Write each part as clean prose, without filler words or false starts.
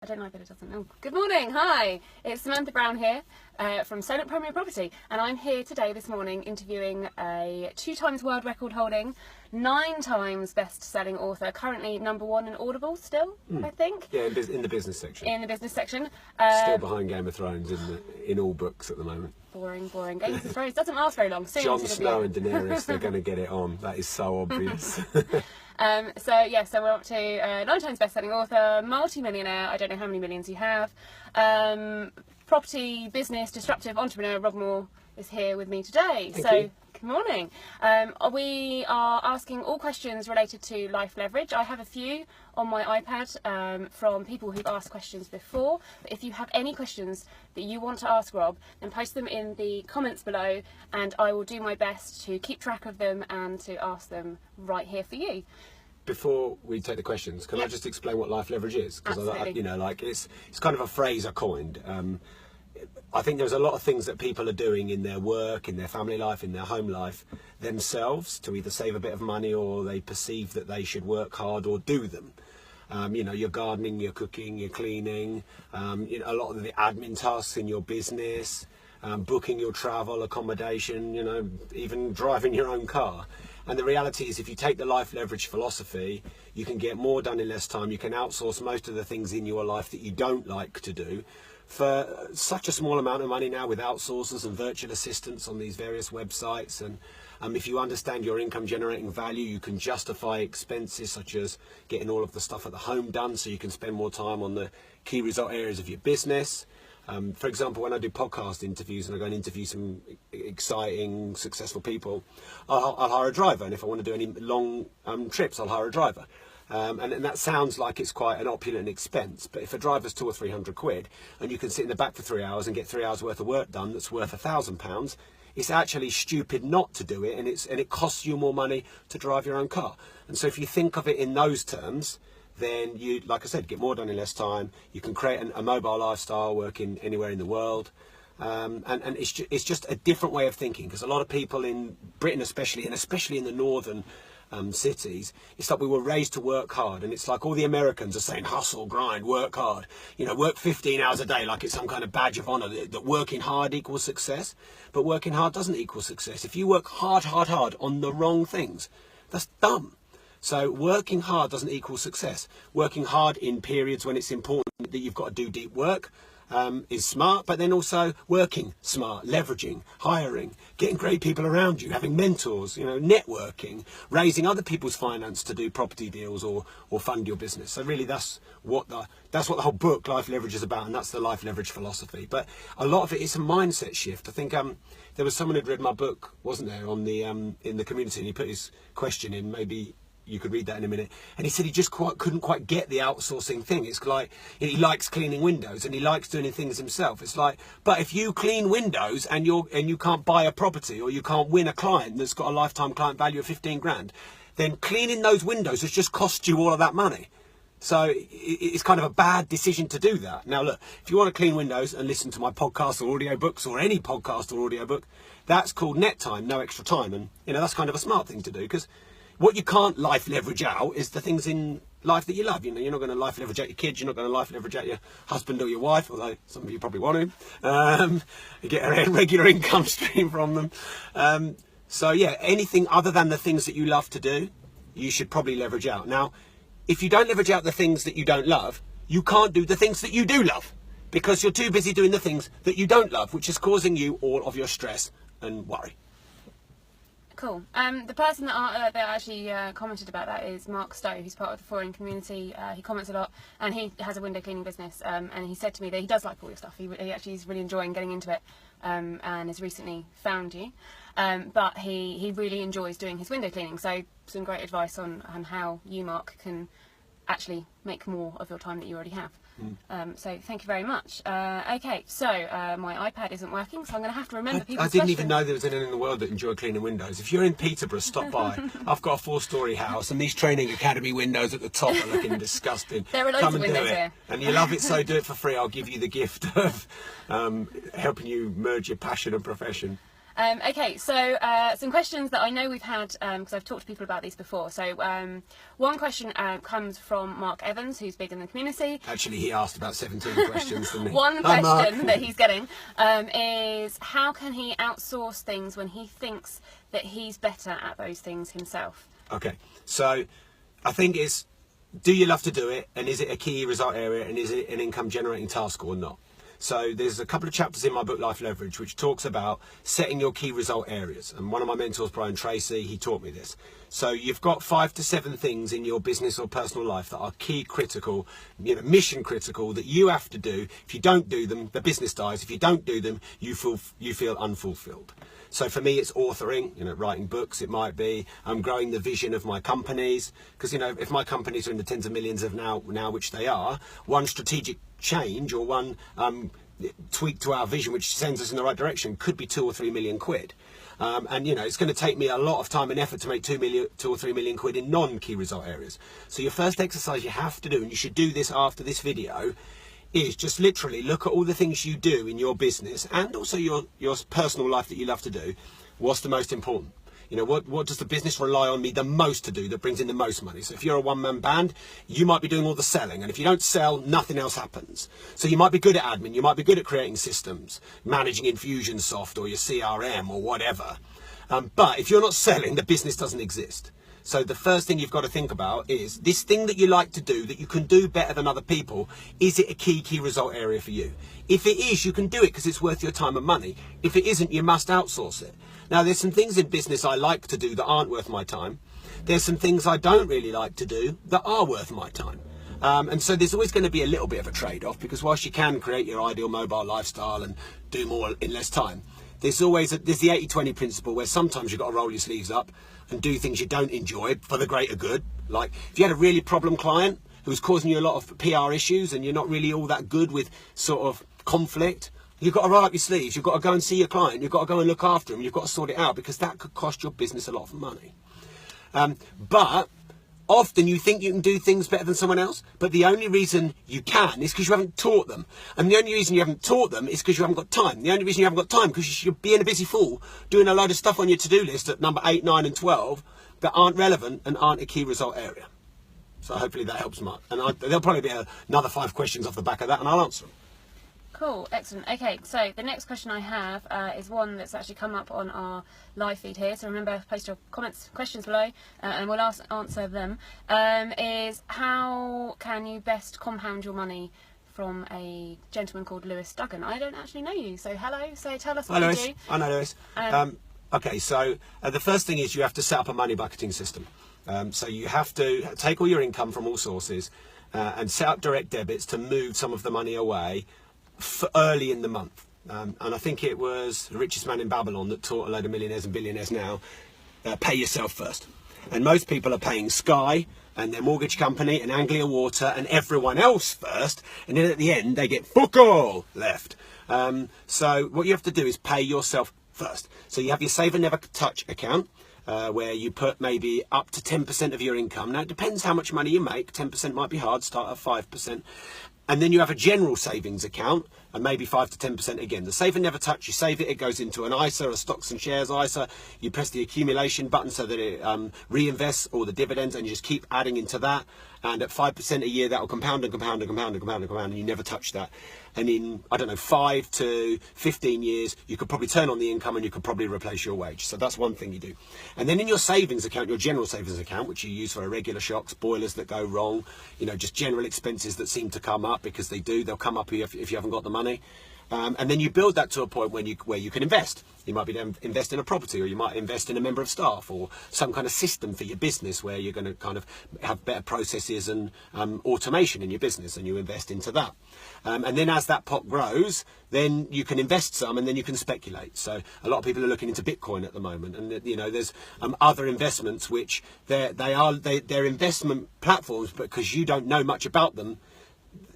I don't like that it doesn't. Oh, good morning, hi. It's Samantha Brown here from Solent Premier Property, and I'm here today this morning interviewing a 2 times world record holding, 9 times best-selling author, currently #1 in Audible still, I think. Yeah, in the business section. In the business section. Still behind Game of Thrones in all books at the moment. Boring. Game of Thrones doesn't last very long. Soon Jon Snow and Daenerys, they're going to get it on. That is so obvious. So we're up to 9 times best-selling author, multi-millionaire, I don't know how many millions you have, property, business, disruptive entrepreneur. Rob Moore is here with me today. Thank you. Good morning. We are asking all questions related to life leverage. I have a few on my iPad from people who've asked questions before. But if you have any questions that you want to ask Rob, then post them in the comments below, and I will do my best to keep track of them and to ask them right here for you. Before we take the questions, can I just explain what life leverage is? Because it's kind of a phrase I coined. I think there's a lot of things that people are doing in their work, in their family life, in their home life themselves to either save a bit of money, or they perceive that they should work hard or do them. You're gardening, you're cooking, you're cleaning, a lot of the admin tasks in your business, booking your travel, accommodation, even driving your own car. And the reality is, if you take the life leverage philosophy, you can get more done in less time. You can outsource most of the things in your life that you don't like to do for such a small amount of money now, with outsourcers and virtual assistants on these various websites. And if you understand your income generating value, you can justify expenses such as getting all of the stuff at the home done, so you can spend more time on the key result areas of your business. For example, when I do podcast interviews and I go and interview some exciting, successful people, I'll hire a driver. And if I want to do any long trips, I'll hire a driver. And that sounds like it's quite an opulent expense, but if a driver's 200 or 300 quid and you can sit in the back for 3 hours and get 3 hours worth of work done that's worth £1,000, it's actually stupid not to do it, and it costs you more money to drive your own car. And so if you think of it in those terms, then you, like I said, get more done in less time. You can create a mobile lifestyle, working anywhere in the world. And it's just a different way of thinking, because a lot of people in Britain especially in the northern cities, it's like we were raised to work hard, and it's like all the Americans are saying hustle, grind, work hard, work 15 hours a day, like it's some kind of badge of honor that working hard equals success. But working hard doesn't equal success. If you work hard on the wrong things, that's dumb. So working hard doesn't equal success. Working hard in periods when it's important that you've got to do deep work is smart, but then also working smart, leveraging, hiring, getting great people around you, having mentors, networking, raising other people's finance to do property deals or fund your business. So really that's what the whole book Life Leverage is about, and that's the life leverage philosophy. But a lot of it is a mindset shift. I think there was someone who'd read my book, wasn't there, on the in the community, and he put his question in, maybe you could read that in a minute, and he said he just couldn't quite get the outsourcing thing. It's like he likes cleaning windows and he likes doing things himself. It's like, but if you clean windows and you can't buy a property, or you can't win a client that's got a lifetime client value of 15 grand, then cleaning those windows has just cost you all of that money. So it's kind of a bad decision to do that. Now look, if you want to clean windows and listen to my podcast or audiobooks, or any podcast or audiobook, that's called net time, no extra time. And that's kind of a smart thing to do, because what you can't life leverage out is the things in life that you love. You're not going to life leverage out your kids. You're not going to life leverage out your husband or your wife, although some of you probably want to. You get a regular income stream from them. So yeah, anything other than the things that you love to do, you should probably leverage out. Now, if you don't leverage out the things that you don't love, you can't do the things that you do love, because you're too busy doing the things that you don't love, which is causing you all of your stress and worry. Cool. The person that actually commented about that is Mark Stowe, who's part of the foreign community. He comments a lot, and he has a window cleaning business. And he said to me that he does like all your stuff. He actually is really enjoying getting into it, and has recently found you. But he really enjoys doing his window cleaning. So some great advice on how you, Mark, can actually make more of your time that you already have. So thank you very much. Okay, so my iPad isn't working, so I'm going to have to remember people's questions. I didn't even know there was anyone in the world that enjoyed cleaning windows. If you're in Peterborough, stop by. I've got a 4-storey house, and these training academy windows at the top are looking disgusting. There are loads Come of and windows do it. here. And you love it, so do it for free. I'll give you the gift of helping you merge your passion and profession. Okay, so some questions that I know we've had, because I've talked to people about these before. So one question comes from Mark Evans, who's big in the community. Actually, he asked about 17 questions, didn't he? One question that he's getting is, how can he outsource things when he thinks that he's better at those things himself? Okay, so I think it's, do you love to do it, and is it a key result area, and is it an income generating task or not? So there's a couple of chapters in my book Life Leverage which talks about setting your key result areas, and one of my mentors, Brian Tracy, he taught me this. So you've got 5 to 7 things in your business or personal life that are key critical, mission critical, that you have to do. If you don't do them, the business dies. If you don't do them, you feel unfulfilled. So for me, it's authoring, writing books. It might be growing the vision of my companies, because if my companies are in the tens of millions of now, which they are, one strategic change or one tweak to our vision which sends us in the right direction could be 2 or 3 million quid. And it's going to take me a lot of time and effort to make 2 or 3 million quid in non-key result areas. So your first exercise you have to do, and you should do this after this video, is just literally look at all the things you do in your business and also your personal life that you love to do. What's the most important? What does the business rely on me the most to do that brings in the most money? So if you're a one-man band, you might be doing all the selling, and if you don't sell, nothing else happens. So you might be good at admin, you might be good at creating systems, managing Infusionsoft or your CRM or whatever. But if you're not selling, the business doesn't exist. So the first thing you've got to think about is this thing that you like to do, that you can do better than other people, is it a key result area for you? If it is, you can do it because it's worth your time and money. If it isn't, you must outsource it. Now, there's some things in business I like to do that aren't worth my time. There's some things I don't really like to do that are worth my time. And so there's always going to be a little bit of a trade-off, because whilst you can create your ideal mobile lifestyle and do more in less time, there's the 80-20 principle, where sometimes you've got to roll your sleeves up and do things you don't enjoy for the greater good. Like if you had a really problem client who's causing you a lot of PR issues and you're not really all that good with sort of conflict, you've got to roll up your sleeves. You've got to go and see your client. You've got to go and look after him. You've got to sort it out, because that could cost your business a lot of money. But often you think you can do things better than someone else, but the only reason you can is because you haven't taught them. And the only reason you haven't taught them is because you haven't got time. The only reason you haven't got time is because you're being a busy fool, doing a load of stuff on your to-do list at number 8, 9 and 12 that aren't relevant and aren't a key result area. So hopefully that helps, Mark. And there'll probably be another 5 questions off the back of that, and I'll answer them. Cool, excellent. Okay, so the next question I have is one that's actually come up on our live feed here. So remember, post your questions below, and we'll answer them. Is how can you best compound your money? From a gentleman called Lewis Duggan. I don't actually know you, so hello. So tell us what you do. I know Lewis. Okay, so the first thing is you have to set up a money bucketing system. So you have to take all your income from all sources and set up direct debits to move some of the money away for early in the month. And I think it was the richest man in Babylon that taught a load of millionaires and billionaires now, pay yourself first. And most people are paying Sky and their mortgage company and Anglia Water and everyone else first, and then at the end they get fuck all left. So what you have to do is pay yourself first. So you have your Save and Never Touch account, where you put maybe up to 10% of your income. Now it depends how much money you make. 10% might be hard, start at 5%. And then you have a general savings account, and maybe 5 to 10% again. The Save and Never Touch, you save it, it goes into an ISA, a stocks and shares ISA. You press the accumulation button so that it reinvests all the dividends, and you just keep adding into that. And at 5% a year, that will compound and compound and compound and compound and compound, and you never touch that. And in, 5 to 15 years, you could probably turn on the income and you could probably replace your wage. So that's one thing you do. And then in your savings account, your general savings account, which you use for irregular shocks, boilers that go wrong, just general expenses that seem to come up, because they'll come up if you haven't got the money. And then you build that to a point where you can invest. You might be invest in a property, or you might invest in a member of staff, or some kind of system for your business where you're going to kind of have better processes and automation in your business, and you invest into that. And then as that pot grows, then you can invest some, and then you can speculate. So a lot of people are looking into Bitcoin at the moment, and there's other investments which they're investment platforms, but because you don't know much about them,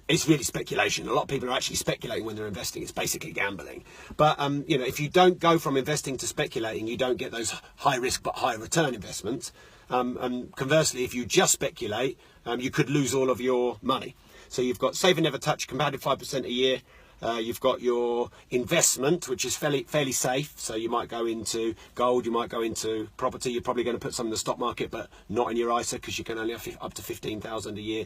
it's really speculation. A lot of people are actually speculating when they're investing. It's basically gambling. But, if you don't go from investing to speculating, you don't get those high risk but high return investments. And conversely, if you just speculate, you could lose all of your money. So you've got Save and Never Touch, compounded 5% a year. You've got your investment, which is fairly safe. So you might go into gold, you might go into property. You're probably going to put some in the stock market, but not in your ISA, because you can only have up to 15,000 a year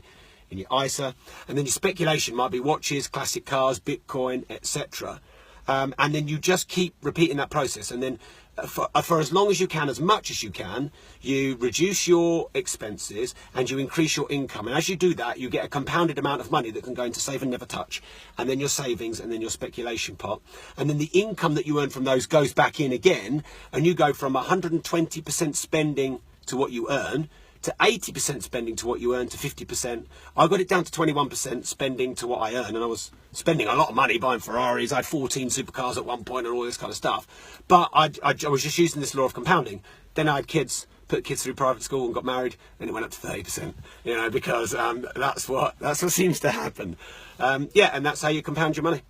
in your ISA. And then your speculation might be watches, classic cars, Bitcoin, etc. And then you just keep repeating that process. And then for as long as you can, as much as you can, you reduce your expenses and you increase your income. And as you do that, you get a compounded amount of money that can go into save and never touch, and then your savings, and then your speculation pot. And then the income that you earn from those goes back in again, and you go from 120% spending to what you earn to 80% spending to what you earn to 50%. I got it down to 21% spending to what I earn, and I was spending a lot of money buying Ferraris. I had 14 supercars at one point and all this kind of stuff. But I was just using this law of compounding. Then I had kids, put kids through private school and got married, and it went up to 30%. You know, because that's what seems to happen. Yeah, and that's how you compound your money.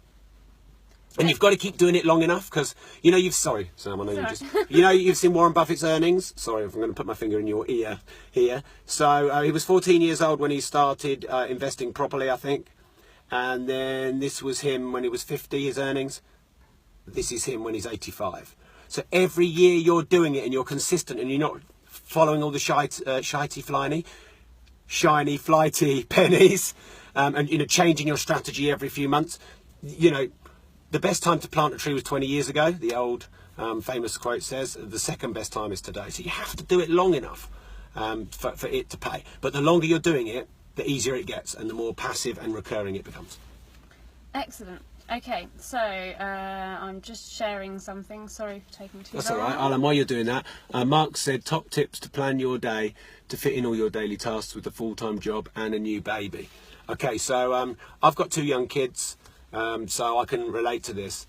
And you've got to keep doing it long enough, because sorry, Sam, I know you've seen Warren Buffett's earnings. Sorry if I'm going to put my finger in your ear here. So he was 14 years old when he started investing properly, I think. And then this was him when he was 50, his earnings. This is him when he's 85. So every year you're doing it and you're consistent and you're not following all the shiny, flighty pennies, and changing your strategy every few months. The best time to plant a tree was 20 years ago, the old famous quote says. The second best time is today. So you have to do it long enough for it to pay. But the longer you're doing it, the easier it gets and the more passive and recurring it becomes. Excellent. Okay, so I'm just sharing something. Sorry for taking too long. That's all right, Alan. While you're doing that, Mark said top tips to plan your day to fit in all your daily tasks with a full-time job and a new baby. Okay, so I've got 2 young kids. So I can relate to this.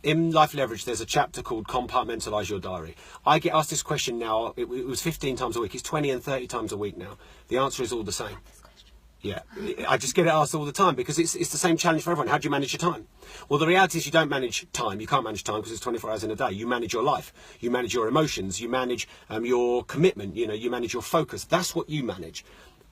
In Life Leverage, there's a chapter called Compartmentalise Your Diary. I get asked this question now. It was 15 times a week. It's 20 and 30 times a week now. The answer is all the same. Yeah, I just get it asked all the time because it's the same challenge for everyone. How do you manage your time? Well, the reality is you don't manage time. You can't manage time because it's 24 hours in a day. You manage your life. You manage your emotions. You manage your commitment. You manage your focus. That's what you manage.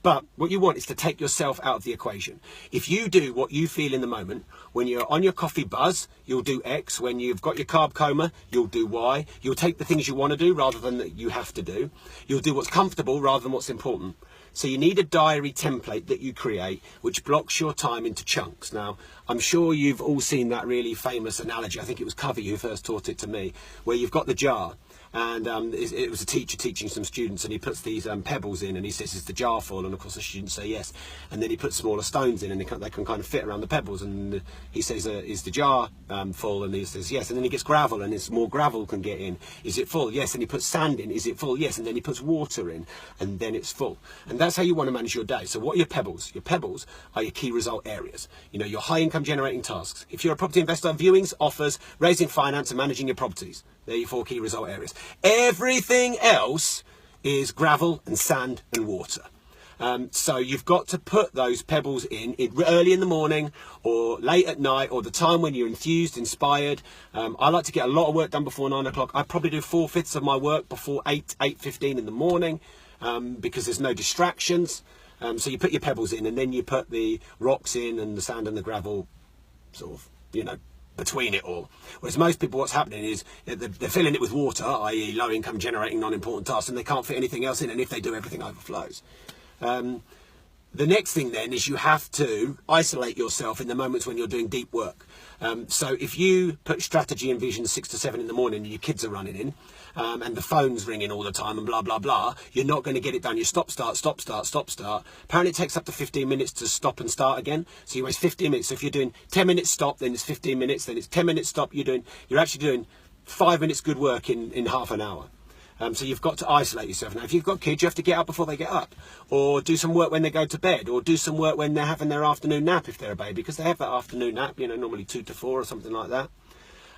But what you want is to take yourself out of the equation. If you do what you feel in the moment, when you're on your coffee buzz, you'll do X. When you've got your carb coma, you'll do Y. You'll take the things you want to do rather than that you have to do. You'll do what's comfortable rather than what's important. So you need a diary template that you create which blocks your time into chunks. Now, I'm sure you've all seen that really famous analogy. I think it was Covey who first taught it to me, where you've got the jar. And it was a teacher teaching some students, and he puts these pebbles in, and he says, is the jar full? And of course the students say yes. And then he puts smaller stones in, and they can kind of fit around the pebbles. And he says, is the jar full? And he says yes. And then he gets gravel, and it's more gravel can get in. Is it full? Yes. And he puts sand in. Is it full? Yes. And then he puts water in, and then it's full. And that's how you want to manage your day. So what are your pebbles? Your pebbles are your key result areas. Your high income generating tasks. If you're a property investor, viewings, offers, raising finance, and managing your properties. They're your 4 key result areas. Everything else is gravel and sand and water. So you've got to put those pebbles in early in the morning or late at night or the time when you're enthused, inspired. I like to get a lot of work done before 9 o'clock. I probably do 4/5 of my work before 8:15 in the morning because there's no distractions. So you put your pebbles in and then you put the rocks in and the sand and the gravel sort of, between it all. Whereas most people, what's happening is they're filling it with water, i.e. low income generating non-important tasks, and they can't fit anything else in, and if they do, everything overflows. The next thing then is you have to isolate yourself in the moments when you're doing deep work. So if you put strategy and vision 6 to 7 in the morning and your kids are running in and the phone's ringing all the time and blah, blah, blah, you're not going to get it done. You stop, start. Apparently it takes up to 15 minutes to stop and start again. So you waste 15 minutes. So if you're doing 10 minutes stop, then it's 15 minutes, then it's 10 minutes stop. You're actually doing 5 minutes good work in half an hour. So you've got to isolate yourself. Now, if you've got kids, you have to get up before they get up, or do some work when they go to bed, or do some work when they're having their afternoon nap if they're a baby, because they have that afternoon nap, normally 2 to 4 or something like that.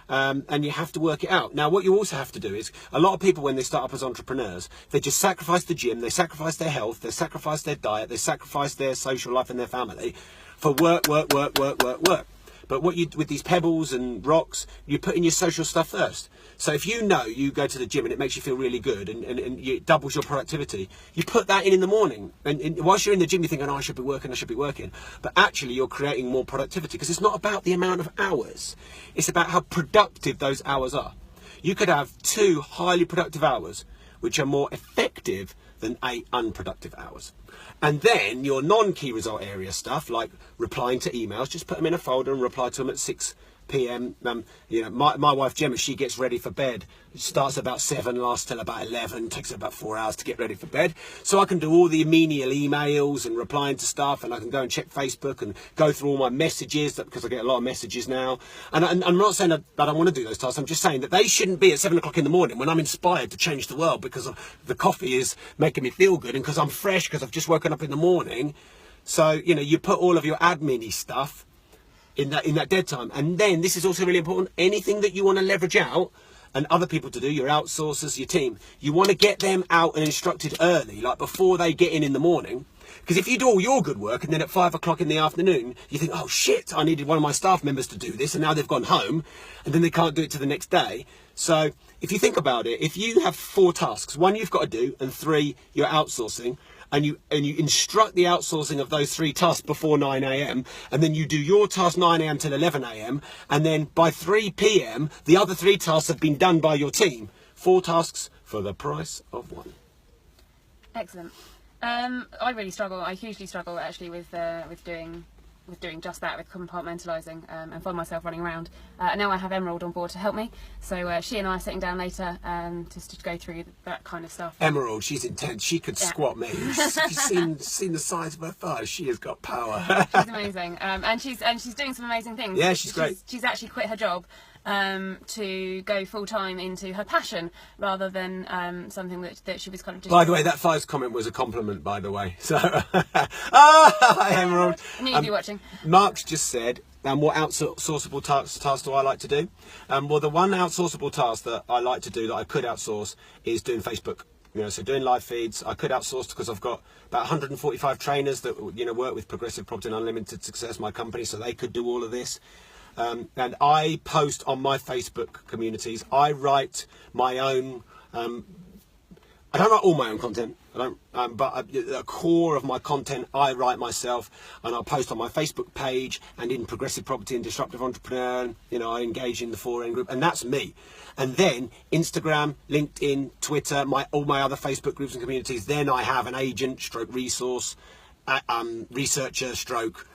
And you have to work it out. Now, what you also have to do is, a lot of people, when they start up as entrepreneurs, they just sacrifice the gym, they sacrifice their health, they sacrifice their diet, they sacrifice their social life and their family for work. But what you with these pebbles and rocks, you put in your social stuff first. So if you know you go to the gym and it makes you feel really good and it doubles your productivity, you put that in the morning. And whilst you're in the gym, you're thinking, oh, I should be working. But actually, you're creating more productivity because it's not about the amount of hours. It's about how productive those hours are. You could have 2 highly productive hours, which are more effective than 8 unproductive hours. And then your non-key result area stuff, like replying to emails, just put them in a folder and reply to them at 6 p.m. You know, my wife Gemma, she gets ready for bed. It starts about 7, lasts till about 11. Takes her about 4 hours to get ready for bed. So I can do all the menial emails and replying to stuff, and I can go and check Facebook and go through all my messages because I get a lot of messages now. And I'm not saying that I don't want to do those tasks. I'm just saying that they shouldn't be at 7 o'clock in the morning when I'm inspired to change the world because of the coffee is making me feel good and because I'm fresh because I've just woken up in the morning. So you know, you put all of your admin-y stuff in that dead time. And then this is also really important, anything that you want to leverage out and other people to do, your outsourcers, your team, you want to get them out and instructed early, like before they get in the morning. Because if you do all your good work and then at 5 o'clock in the afternoon you think, oh shit, I needed one of my staff members to do this and now they've gone home, and then they can't do it to the next day. So if you think about it, if you have 4 tasks, 1 you've got to do and 3 you're outsourcing, and you instruct the outsourcing of those 3 tasks before 9 a.m. and then you do your task 9 a.m. till 11 a.m. and then by 3 p.m. the other 3 tasks have been done by your team. 4 tasks for the price of 1. Excellent. I hugely struggle actually with doing just that, with compartmentalising, and find myself running around. And now I have Emerald on board to help me, so she and I are sitting down later just to go through that kind of stuff. Emerald, she's intense. She could squat me. You've seen the size of her thighs. She has got power. She's amazing, and she's doing some amazing things. Yeah, she's great. She's actually quit her job to go full time into her passion rather than something that she was kind of just. By the way, that thighs comment was a compliment, by the way. So, hi Emerald. I knew you'd be watching. Mark's just said, what outsourceable tasks do I like to do? Well, the one outsourceable task that I like to do that I could outsource is doing Facebook. You know, so doing live feeds, I could outsource because I've got about 145 trainers that, you know, work with Progressive Property and Unlimited Success, my company, so they could do all of this. And I post on my Facebook communities. I write my own. I don't write all my own content. I don't. But the core of my content I write myself, and I'll post on my Facebook page and in Progressive Property and Disruptive Entrepreneur. You know, I engage in the 4N group, and that's me. And then Instagram, LinkedIn, Twitter, all my other Facebook groups and communities. Then I have an agent, stroke resource, researcher, stroke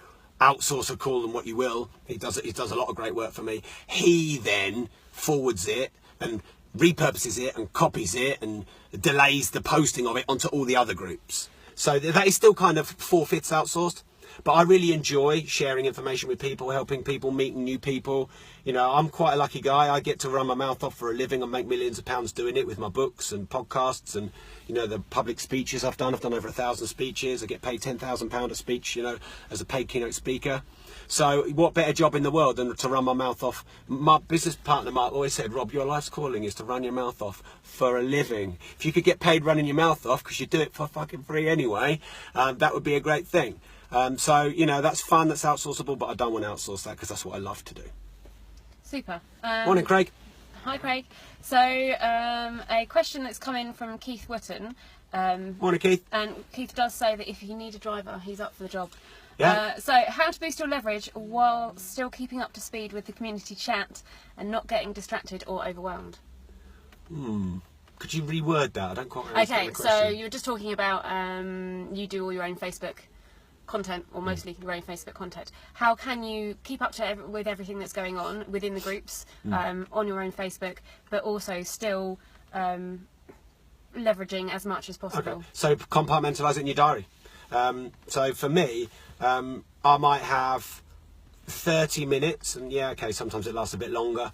outsourcer, call them what you will. He does a lot of great work for me. He then forwards it and repurposes it and copies it and delays the posting of it onto all the other groups. So that is still kind of 4/5 outsourced. But I really enjoy sharing information with people, helping people, meeting new people. You know, I'm quite a lucky guy. I get to run my mouth off for a living and make millions of pounds doing it with my books and podcasts and, you know, the public speeches I've done. I've done over 1,000 speeches. I get paid £10,000 a speech, you know, as a paid keynote speaker. So what better job in the world than to run my mouth off? My business partner, Mark, always said, Rob, your life's calling is to run your mouth off for a living. If you could get paid running your mouth off, because you do it for fucking free anyway, that would be a great thing. So, you know, that's fun, that's outsourceable, but I don't want to outsource that because that's what I love to do. Super. Morning, Craig. Hi, Craig. So, a question that's come in from Keith Wotton. Morning, Keith. And Keith does say that if you need a driver, he's up for the job. Yeah. So, how to boost your leverage while still keeping up to speed with the community chat and not getting distracted or overwhelmed? Could you reword that? I don't quite understand the question. So you were just talking about you do all your own Facebook content, or mostly your own Facebook content. How can you keep up to with everything that's going on within the groups on your own Facebook, but also still leveraging as much as possible? Okay. So compartmentalise it in your diary. So for me, I might have 30 minutes, and sometimes it lasts a bit longer,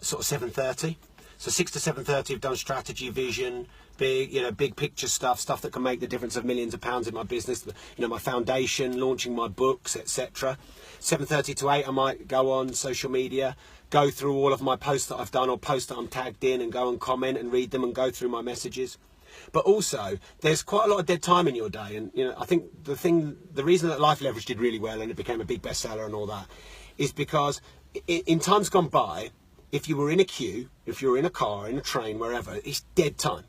sort of 7:30. So 6 to 7:30 I've done strategy, vision, big picture stuff that can make the difference of millions of pounds in my business, you know, my foundation, launching my books, etc. 7:30 to 8 I might go on social media, go through all of my posts that I've done or posts that I'm tagged in and go and comment and read them and go through my messages. But also, there's quite a lot of dead time in your day. And, you know, I think the reason that Life Leverage did really well and it became a big bestseller and all that is because in times gone by, if you were in a queue, if you were in a car, in a train, wherever, it's dead time.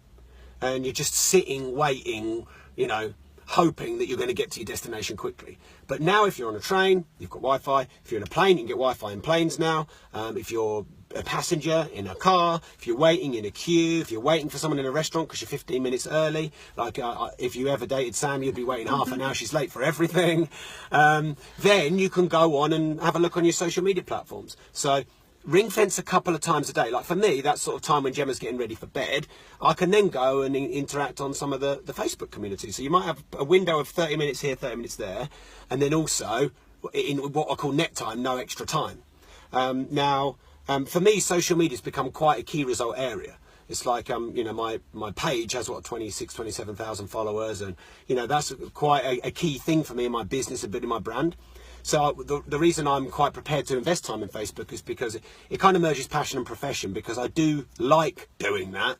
And you're just sitting, waiting, you know, hoping that you're going to get to your destination quickly. But now if you're on a train, you've got Wi-Fi. If you're in a plane, you can get Wi-Fi in planes now. If you're a passenger in a car, if you're waiting in a queue, if you're waiting for someone in a restaurant because you're 15 minutes early, like if you ever dated Sam, you'd be waiting half an hour, she's late for everything. Then you can go on and have a look on your social media platforms. So ring fence a couple of times a day. Like for me, that's sort of time when Gemma's getting ready for bed. I can then go and interact on some of the Facebook community. So you might have a window of 30 minutes here, 30 minutes there, and then also in what I call net time, no extra time. For me, social media has become quite a key result area. It's like, you know, my page has, 27,000 followers. And, you know, that's quite a key thing for me in my business and building my brand. So the reason I'm quite prepared to invest time in Facebook is because it kind of merges passion and profession, because I do like doing that.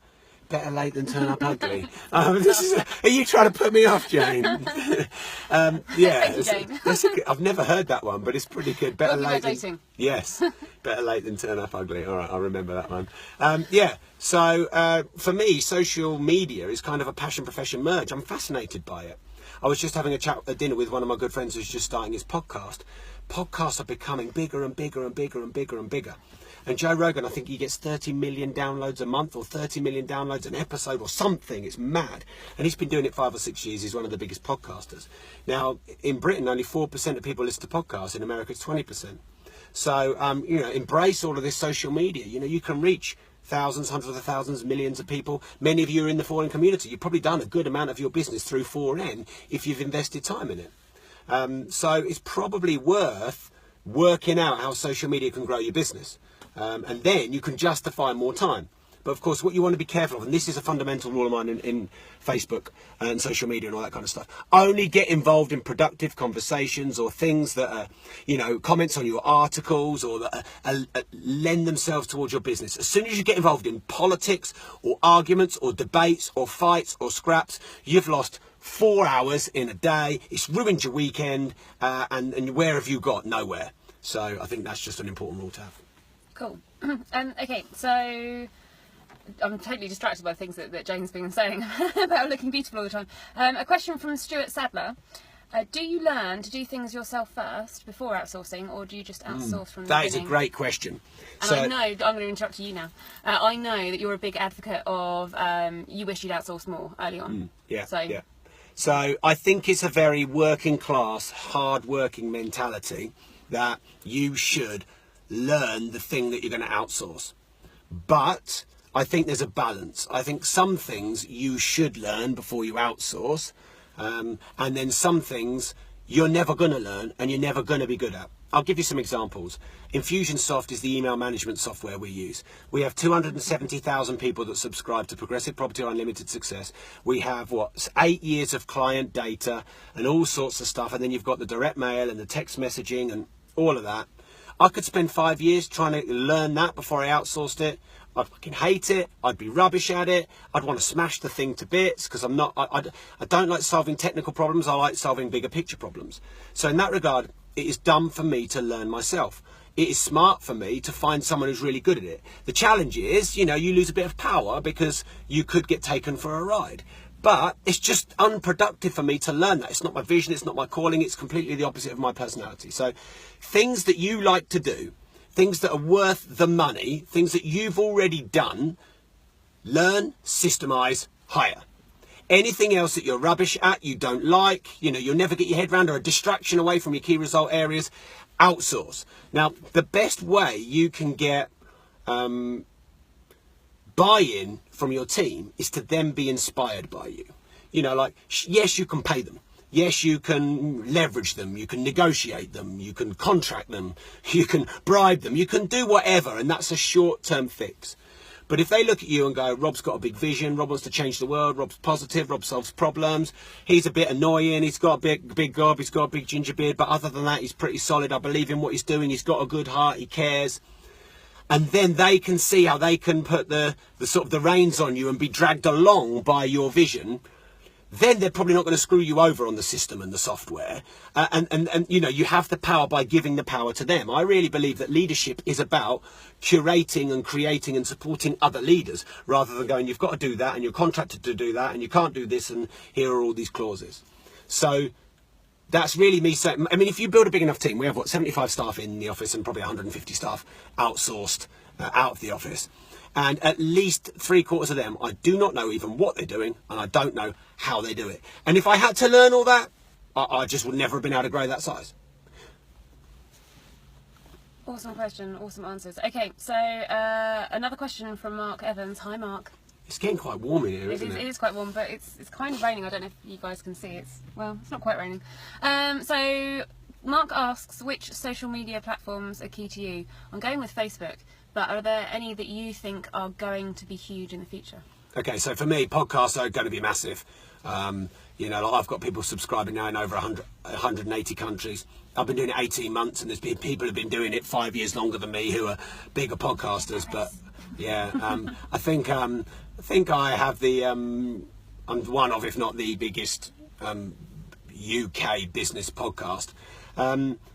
Better late than turn up ugly. Are you trying to put me off, Jane? Yeah, I've never heard that one, but it's pretty good. Better late than, yes, better late than turn up ugly. All right, I'll remember that one. So for me, social media is kind of a passion profession merge. I'm fascinated by it. I was just having a dinner with one of my good friends who's just starting his podcast. Podcasts are becoming bigger and bigger and bigger and bigger and bigger. And Joe Rogan, I think he gets 30 million downloads a month or 30 million downloads an episode or something. It's mad. And he's been doing it 5 or 6 years. He's one of the biggest podcasters. Now, in Britain, only 4% of people listen to podcasts. In America, it's 20%. So, you know, embrace all of this social media. You know, you can reach thousands, hundreds of thousands, millions of people. Many of you are in the 4N community. You've probably done a good amount of your business through 4N if you've invested time in it. So it's probably worth working out how social media can grow your business. And then you can justify more time. But of course, what you want to be careful of, and this is a fundamental rule of mine in Facebook and social media and all that kind of stuff, only get involved in productive conversations or things that are, you know, comments on your articles or that lend themselves towards your business. As soon as you get involved in politics or arguments or debates or fights or scraps, you've lost 4 hours in a day. It's ruined your weekend, and where have you got? Nowhere. So I think that's just an important rule to have. Cool. Okay, so I'm totally distracted by things that Jane's been saying about looking beautiful all the time. A question from Stuart Sadler. Do you learn to do things yourself first before outsourcing, or do you just outsource from the beginning? That is a great question. And I know, I'm going to interrupt you now. I know that you're a big advocate of you wish you'd outsourced more early on. So I think it's a very working class, hard working mentality that you should learn the thing that you're going to outsource. But I think there's a balance. I think some things you should learn before you outsource, and then some things you're never going to learn and you're never going to be good at. I'll give you some examples. Infusionsoft is the email management software we use. We have 270,000 people that subscribe to Progressive Property or Unlimited Success. We have 8 years of client data and all sorts of stuff, and then you've got the direct mail and the text messaging and all of that. I could spend 5 years trying to learn that before I outsourced it. I'd fucking hate it. I'd be rubbish at it. I'd want to smash the thing to bits because I don't like solving technical problems. I like solving bigger picture problems. So in that regard, it is dumb for me to learn myself. It is smart for me to find someone who's really good at it. The challenge is, you know, you lose a bit of power because you could get taken for a ride. But it's just unproductive for me to learn that. It's not my vision, it's not my calling, it's completely the opposite of my personality. So things that you like to do, things that are worth the money, things that you've already done, learn, systemize, hire. Anything else that you're rubbish at, you don't like, you know, you'll never get your head around, or a distraction away from your key result areas, outsource. Now, the best way you can get buy-in from your team is to then be inspired by you. You know, like, yes, you can pay them. Yes, you can leverage them. You can negotiate them. You can contract them. You can bribe them. You can do whatever, and that's a short-term fix. But if they look at you and go, Rob's got a big vision, Rob wants to change the world, Rob's positive, Rob solves problems, he's a bit annoying, he's got a big gob, he's got a big ginger beard, but other than that, he's pretty solid, I believe in what he's doing, he's got a good heart, he cares. and then they can see how they can put the sort of the reins on you and be dragged along by your vision, then they're probably not going to screw you over on the system and the software. And you know, you have the power by giving the power to them. I really believe that leadership is about curating and creating and supporting other leaders, rather than going, you've got to do that and you're contracted to do that and you can't do this and here are all these clauses. So that's really me saying, I mean, if you build a big enough team, we have, what, 75 staff in the office and probably 150 staff outsourced out of the office. And at least 3/4 of them, I do not know even what they're doing, and I don't know how they do it. And if I had to learn all that, I just would never have been able to grow that size. Awesome question, awesome answers. Okay, so another question from Mark Evans. Hi, Mark. It's getting quite warm in here, isn't it? It is quite warm, but it's kind of raining. I don't know if you guys can see. It's not quite raining. So Mark asks, which social media platforms are key to you? I'm going with Facebook, but are there any that you think are going to be huge in the future? Okay, so for me, podcasts are going to be massive. You know, like I've got people subscribing now in over 180 countries. I've been doing it 18 months, and there's been people who've been doing it 5 years longer than me who are bigger podcasters. But yeah, I think I have the I'm one of, if not the biggest UK business podcast.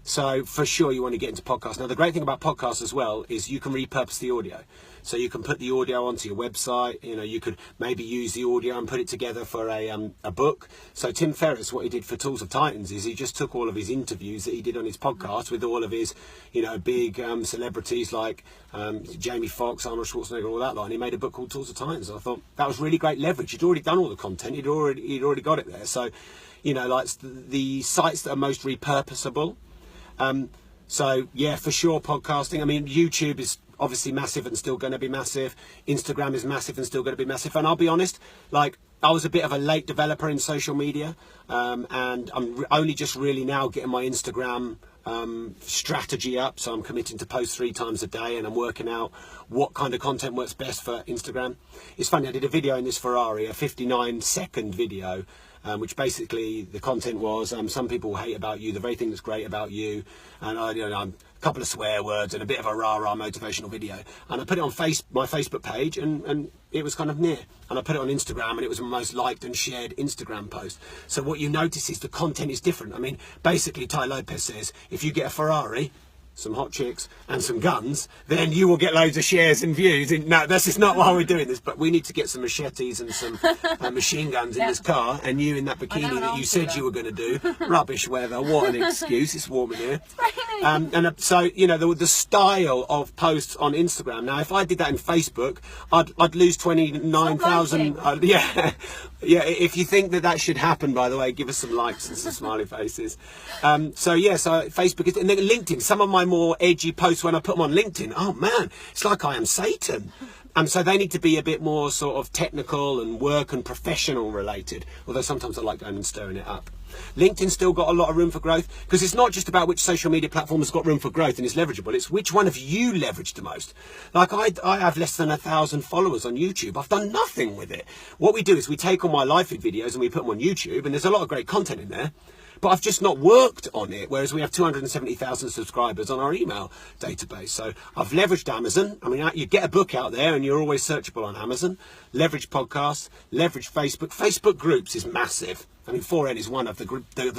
So for sure you want to get into podcasts. Now the great thing about podcasts as well is you can repurpose the audio. So you can put the audio onto your website. You know, you could maybe use the audio and put it together for a book. So Tim Ferriss, what he did for Tools of Titans is he just took all of his interviews that he did on his podcast with all of his, you know, big celebrities like Jamie Foxx, Arnold Schwarzenegger, all that lot, and he made a book called Tools of Titans. I thought that was really great leverage. He'd already done all the content. He'd already got it there. So, you know, like the sites that are most repurposable. So yeah, for sure, podcasting. I mean, YouTube is obviously massive and still going to be massive. Instagram is massive and still going to be massive. And I'll be honest, like I was a bit of a late developer in social media, and I'm only just really now getting my Instagram strategy up. So I'm committing to post 3 times a day, and I'm working out what kind of content works best for Instagram. It's funny, I did a video in this Ferrari, a 59-second video, which basically the content was some people hate about you, the very thing that's great about you, and a couple of swear words and a bit of a rah-rah motivational video. And I put it on my Facebook page, and it was kind of near. And I put it on Instagram, and it was my most liked and shared Instagram post. So what you notice is the content is different. I mean, basically Ty Lopez says, if you get a Ferrari, some hot chicks and some guns, then you will get loads of shares and views. No, this is not why we're doing this, but we need to get some machetes and some machine guns in this car, and you in that bikini that you said you were going to do. Rubbish weather, what an excuse, it's warm in here. So, you know, the style of posts on Instagram. Now, if I did that in Facebook, I'd lose 29,000. Yeah, if you think that should happen, by the way, give us some likes and some smiley faces. So Facebook is, and then LinkedIn, some of my more edgy posts when I put them on LinkedIn, oh man, it's like I am Satan. So they need to be a bit more sort of technical and work and professional related, although sometimes I like going and stirring it up. LinkedIn's still got a lot of room for growth, because it's not just about which social media platform has got room for growth and is leverageable, it's which one have you leveraged the most. Like I have less than 1,000 followers on YouTube. I've done nothing with it. What we do is we take all my live feed videos and we put them on YouTube, and there's a lot of great content in there, but I've just not worked on it, whereas we have 270,000 subscribers on our email database. So I've leveraged Amazon. I mean, you get a book out there and you're always searchable on Amazon. Leverage podcasts, leverage Facebook. Facebook groups is massive. I mean, 4N is one of the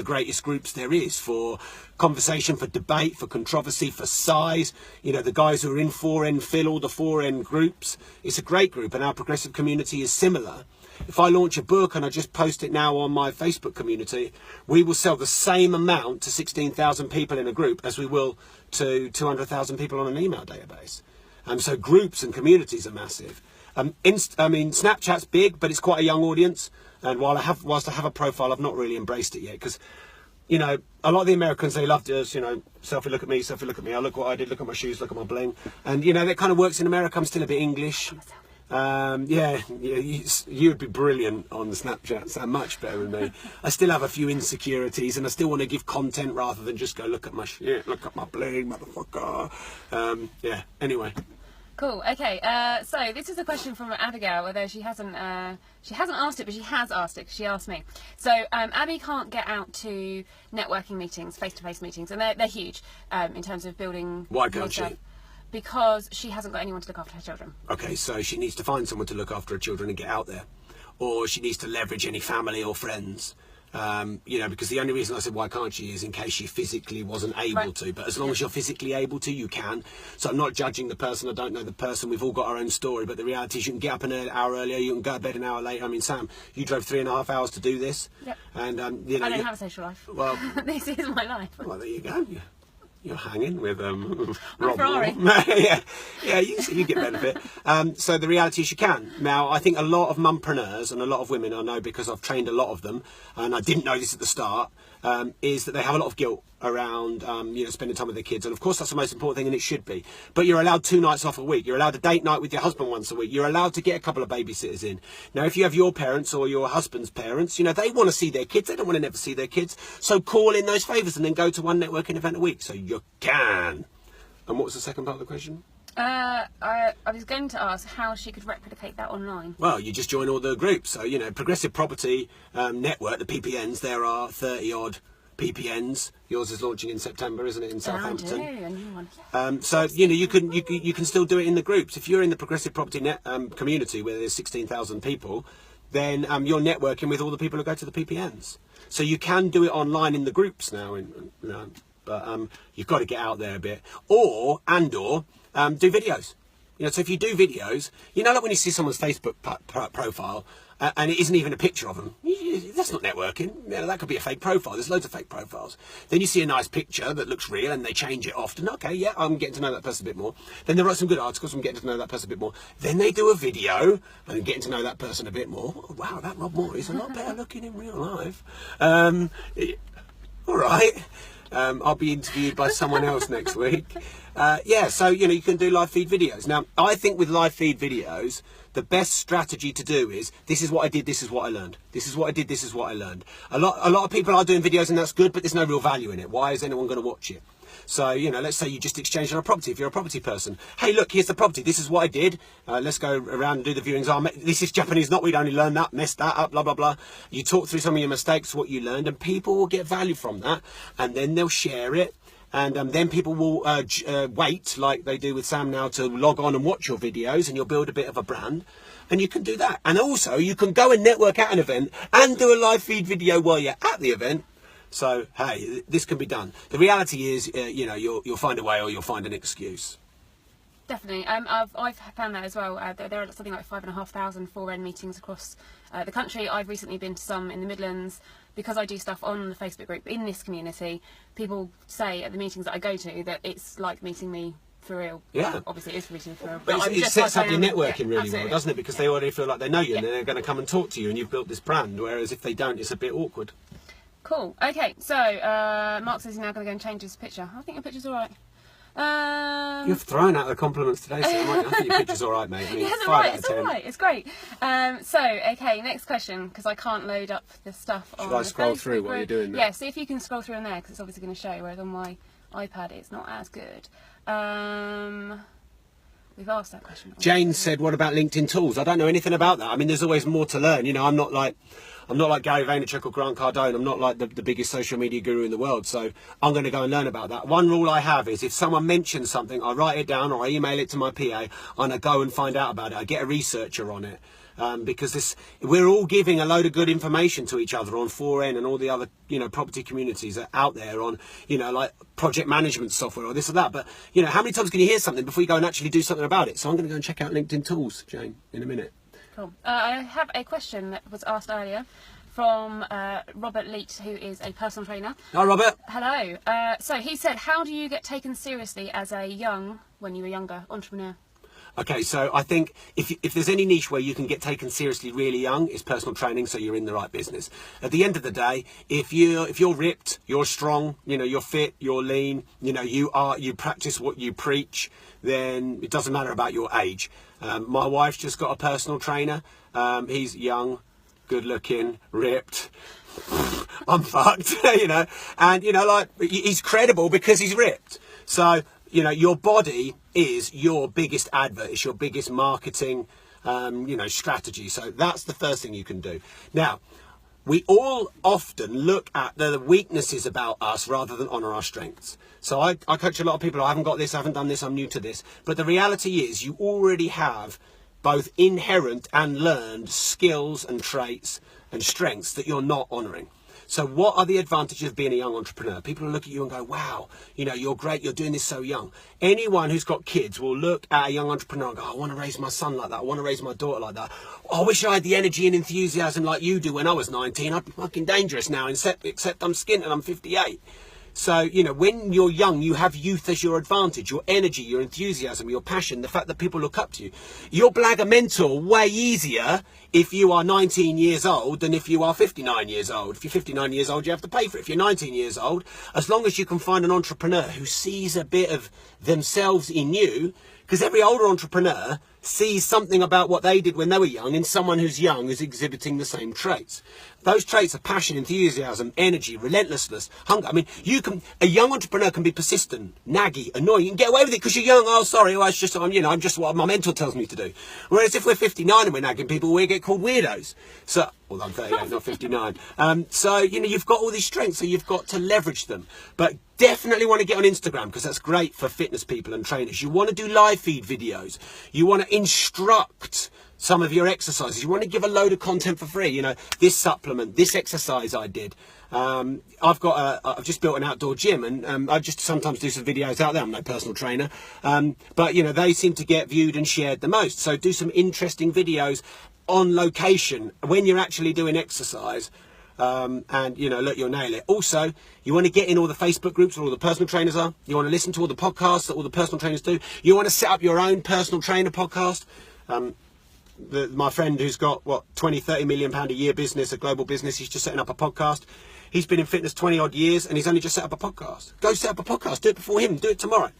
greatest groups there is for conversation, for debate, for controversy, for size. You know, the guys who are in 4N fill all the 4N groups. It's a great group, and our progressive community is similar. If I launch a book and I just post it now on my Facebook community, we will sell the same amount to 16,000 people in a group as we will to 200,000 people on an email database. So groups and communities are massive. Snapchat's big, but it's quite a young audience. And whilst I have a profile, I've not really embraced it yet, because, you know, a lot of the Americans, they love to, you know, selfie, look at me, selfie, look at me. I look what I did, look at my shoes, look at my bling. And, you know, that kind of works in America. I'm still a bit English. You would be brilliant on the Snapchat, so much better than me. I still have a few insecurities, and I still want to give content rather than just go look at my shit, look at my bling, motherfucker. Anyway. Cool. Okay. So this is a question from Abigail, although she hasn't asked it, but she has asked it because she asked me. So Abby can't get out to networking meetings, face-to-face meetings, and they're huge in terms of building. Why can't she? because she hasn't got anyone to look after her children. Okay, so she needs to find someone to look after her children and get out there. Or she needs to leverage any family or friends. You know, because the only reason I said why can't she is in case she physically wasn't able to. But as long as you're physically able to, you can. So I'm not judging the person. I don't know the person. We've all got our own story. But the reality is you can get up an hour earlier. You can go to bed an hour later. I mean, Sam, you drove 3.5 hours to do this. Yep. And, you know, I don't have a social life. Well, this is my life. Well, there you go. You're hanging with Rob. Ferrari. yeah, you get benefit. So the reality is you can. Now, I think a lot of mumpreneurs and a lot of women, I know because I've trained a lot of them, and I didn't know this at the start, is that they have a lot of guilt around you know, spending time with their kids. And of course that's the most important thing, and it should be. But you're allowed 2 nights off a week. You're allowed a date night with your husband once a week. You're allowed to get a couple of babysitters in. Now, if you have your parents or your husband's parents, you know, they want to see their kids. They don't want to never see their kids. So call in those favours and then go to one networking event a week. So you can. And what was the second part of the question? I was going to ask how she could replicate that online. Well, you just join all the groups. So, you know, Progressive Property Network, the PPNs, there are 30 odd PPNs. Yours is launching in September, isn't it, in Southampton? A new one. So you know, you can still do it in the groups. If you're in the Progressive Property community where there's 16,000 people, then you're networking with all the people who go to the PPNs. So you can do it online in the groups now. But you've got to get out there a bit, or do videos. You know, so if you do videos, you know, like when you see someone's Facebook profile and it isn't even a picture of them, that's not networking. You know, that could be a fake profile. There's loads of fake profiles. Then you see a nice picture that looks real and they change it often. Okay, yeah, I'm getting to know that person a bit more. Then they write some good articles. I'm getting to know that person a bit more. Then they do a video and I'm getting to know that person a bit more. Oh, wow, that Rob Moore is a lot better looking in real life. All right. I'll be interviewed by someone else next week. Yeah, so, you know, you can do live feed videos. Now, I think with live feed videos, the best strategy to do is, this is what I did, this is what I learned. This is what I did, this is what I learned. A lot of people are doing videos and that's good, but there's no real value in it. Why is anyone going to watch it? So, you know, let's say you just exchanged on a property. If you're a property person, hey, look, here's the property. This is what I did. Let's go around and do the viewings. This is Japanese knot. We'd only learn that, messed that up, blah, blah, blah. You talk through some of your mistakes, what you learned, and people will get value from that. And then they'll share it. And then people will wait, like they do with Sam now, to log on and watch your videos, and you'll build a bit of a brand. And you can do that. And also, you can go and network at an event and do a live feed video while you're at the event. So, hey, this can be done. The reality is, you know, you'll find a way or you'll find an excuse. Definitely. I've found that as well. There are something like 5,500 4N meetings across the country. I've recently been to some in the Midlands. Because I do stuff on the Facebook group in this community, people say at the meetings that I go to that it's like meeting me for real. Yeah. Well, obviously it is meeting me for real. But it sets up your networking really well, doesn't it? Because Yeah. they already feel like they know you and they're going to come and talk to you and you've built this brand. Whereas if they don't, it's a bit awkward. Cool. Okay, so Mark says he's now going to go and change his picture. I think your picture's all right. You've thrown out the compliments today, Sam. I think your picture's all right, mate. I mean, Yeah, it's 5 alright, out of it's 10. alright, it's great. Okay, next question, because I can't load up the stuff on Should I the scroll Facebook through while group. you're doing that? Yeah, see if you can scroll through in there, because it's obviously going to show, whereas on my iPad it's not as good. We've asked that question. Jane said, what about LinkedIn tools? I don't know anything about that. I mean, there's always more to learn. You know, I'm not like Gary Vaynerchuk or Grant Cardone. I'm not like the biggest social media guru in the world. So I'm going to go and learn about that. One rule I have is if someone mentions something, I write it down or I email it to my PA and I go and find out about it. I get a researcher on it. Because we're all giving a load of good information to each other on 4N and all the other, you know, property communities that are out there on, you know, like project management software or this or that. But, you know, how many times can you hear something before you go and actually do something about it? So I'm going to go and check out LinkedIn tools, Jane, in a minute. Cool. I have a question that was asked earlier from Robert Leet, who is a personal trainer. Hi, Robert. Hello. So he said, how do you get taken seriously as when you were younger, entrepreneur? Okay, so I think if there's any niche where you can get taken seriously really young, it's personal training, so you're in the right business. At the end of the day, if you're ripped, you're strong, you know, you're fit, you're lean, you know, you practice what you preach, then it doesn't matter about your age. My wife's just got a personal trainer. He's young, good looking, ripped. I'm fucked, you know, and you know, like he's credible because he's ripped. So, you know, your body is your biggest advert, it's your biggest marketing, you know, strategy. So that's the first thing you can do. Now, we all often look at the weaknesses about us rather than honour our strengths. So I coach a lot of people, I haven't got this, I haven't done this, I'm new to this. But the reality is you already have both inherent and learned skills and traits and strengths that you're not honouring. So what are the advantages of being a young entrepreneur? People will look at you and go, wow, you know, you're great, you're doing this so young. Anyone who's got kids will look at a young entrepreneur and go, I want to raise my son like that. I want to raise my daughter like that. I wish I had the energy and enthusiasm like you do when I was 19. I'd be fucking dangerous now, except I'm skint and I'm 58. So, you know, when you're young, you have youth as your advantage, your energy, your enthusiasm, your passion, the fact that people look up to you. You'll blag a mentor way easier if you are 19 years old than if you are 59 years old. If you're 59 years old, you have to pay for it. If you're 19 years old, as long as you can find an entrepreneur who sees a bit of themselves in you, because every older entrepreneur sees something about what they did when they were young in someone who's young who's exhibiting the same traits. Those traits are passion, enthusiasm, energy, relentlessness, hunger. I mean, a young entrepreneur can be persistent, naggy, annoying. You can get away with it because you're young. Oh, sorry, well, I'm just what my mentor tells me to do. Whereas if we're 59 and we're nagging people, we get called weirdos. So, well, I'm 38, not 59. So, you know, you've got all these strengths, so you've got to leverage them. But definitely want to get on Instagram because that's great for fitness people and trainers. You want to do live feed videos. You want to instruct some of your exercises. You want to give a load of content for free. You know, this supplement, this exercise I did. I've just built an outdoor gym, and I just sometimes do some videos out there. I'm no personal trainer, but you know, they seem to get viewed and shared the most. So do some interesting videos on location when you're actually doing exercise. And you know, look, you'll nail it. Also, you want to get in all the Facebook groups where all the personal trainers are. You want to listen to all the podcasts that all the personal trainers do. You want to set up your own personal trainer podcast. My friend who's got 20-30 million pound a year business, a global business, he's just setting up a podcast. He's been in fitness 20 odd years and he's only just set up a podcast. Go set up a podcast, do it before him, do it tomorrow.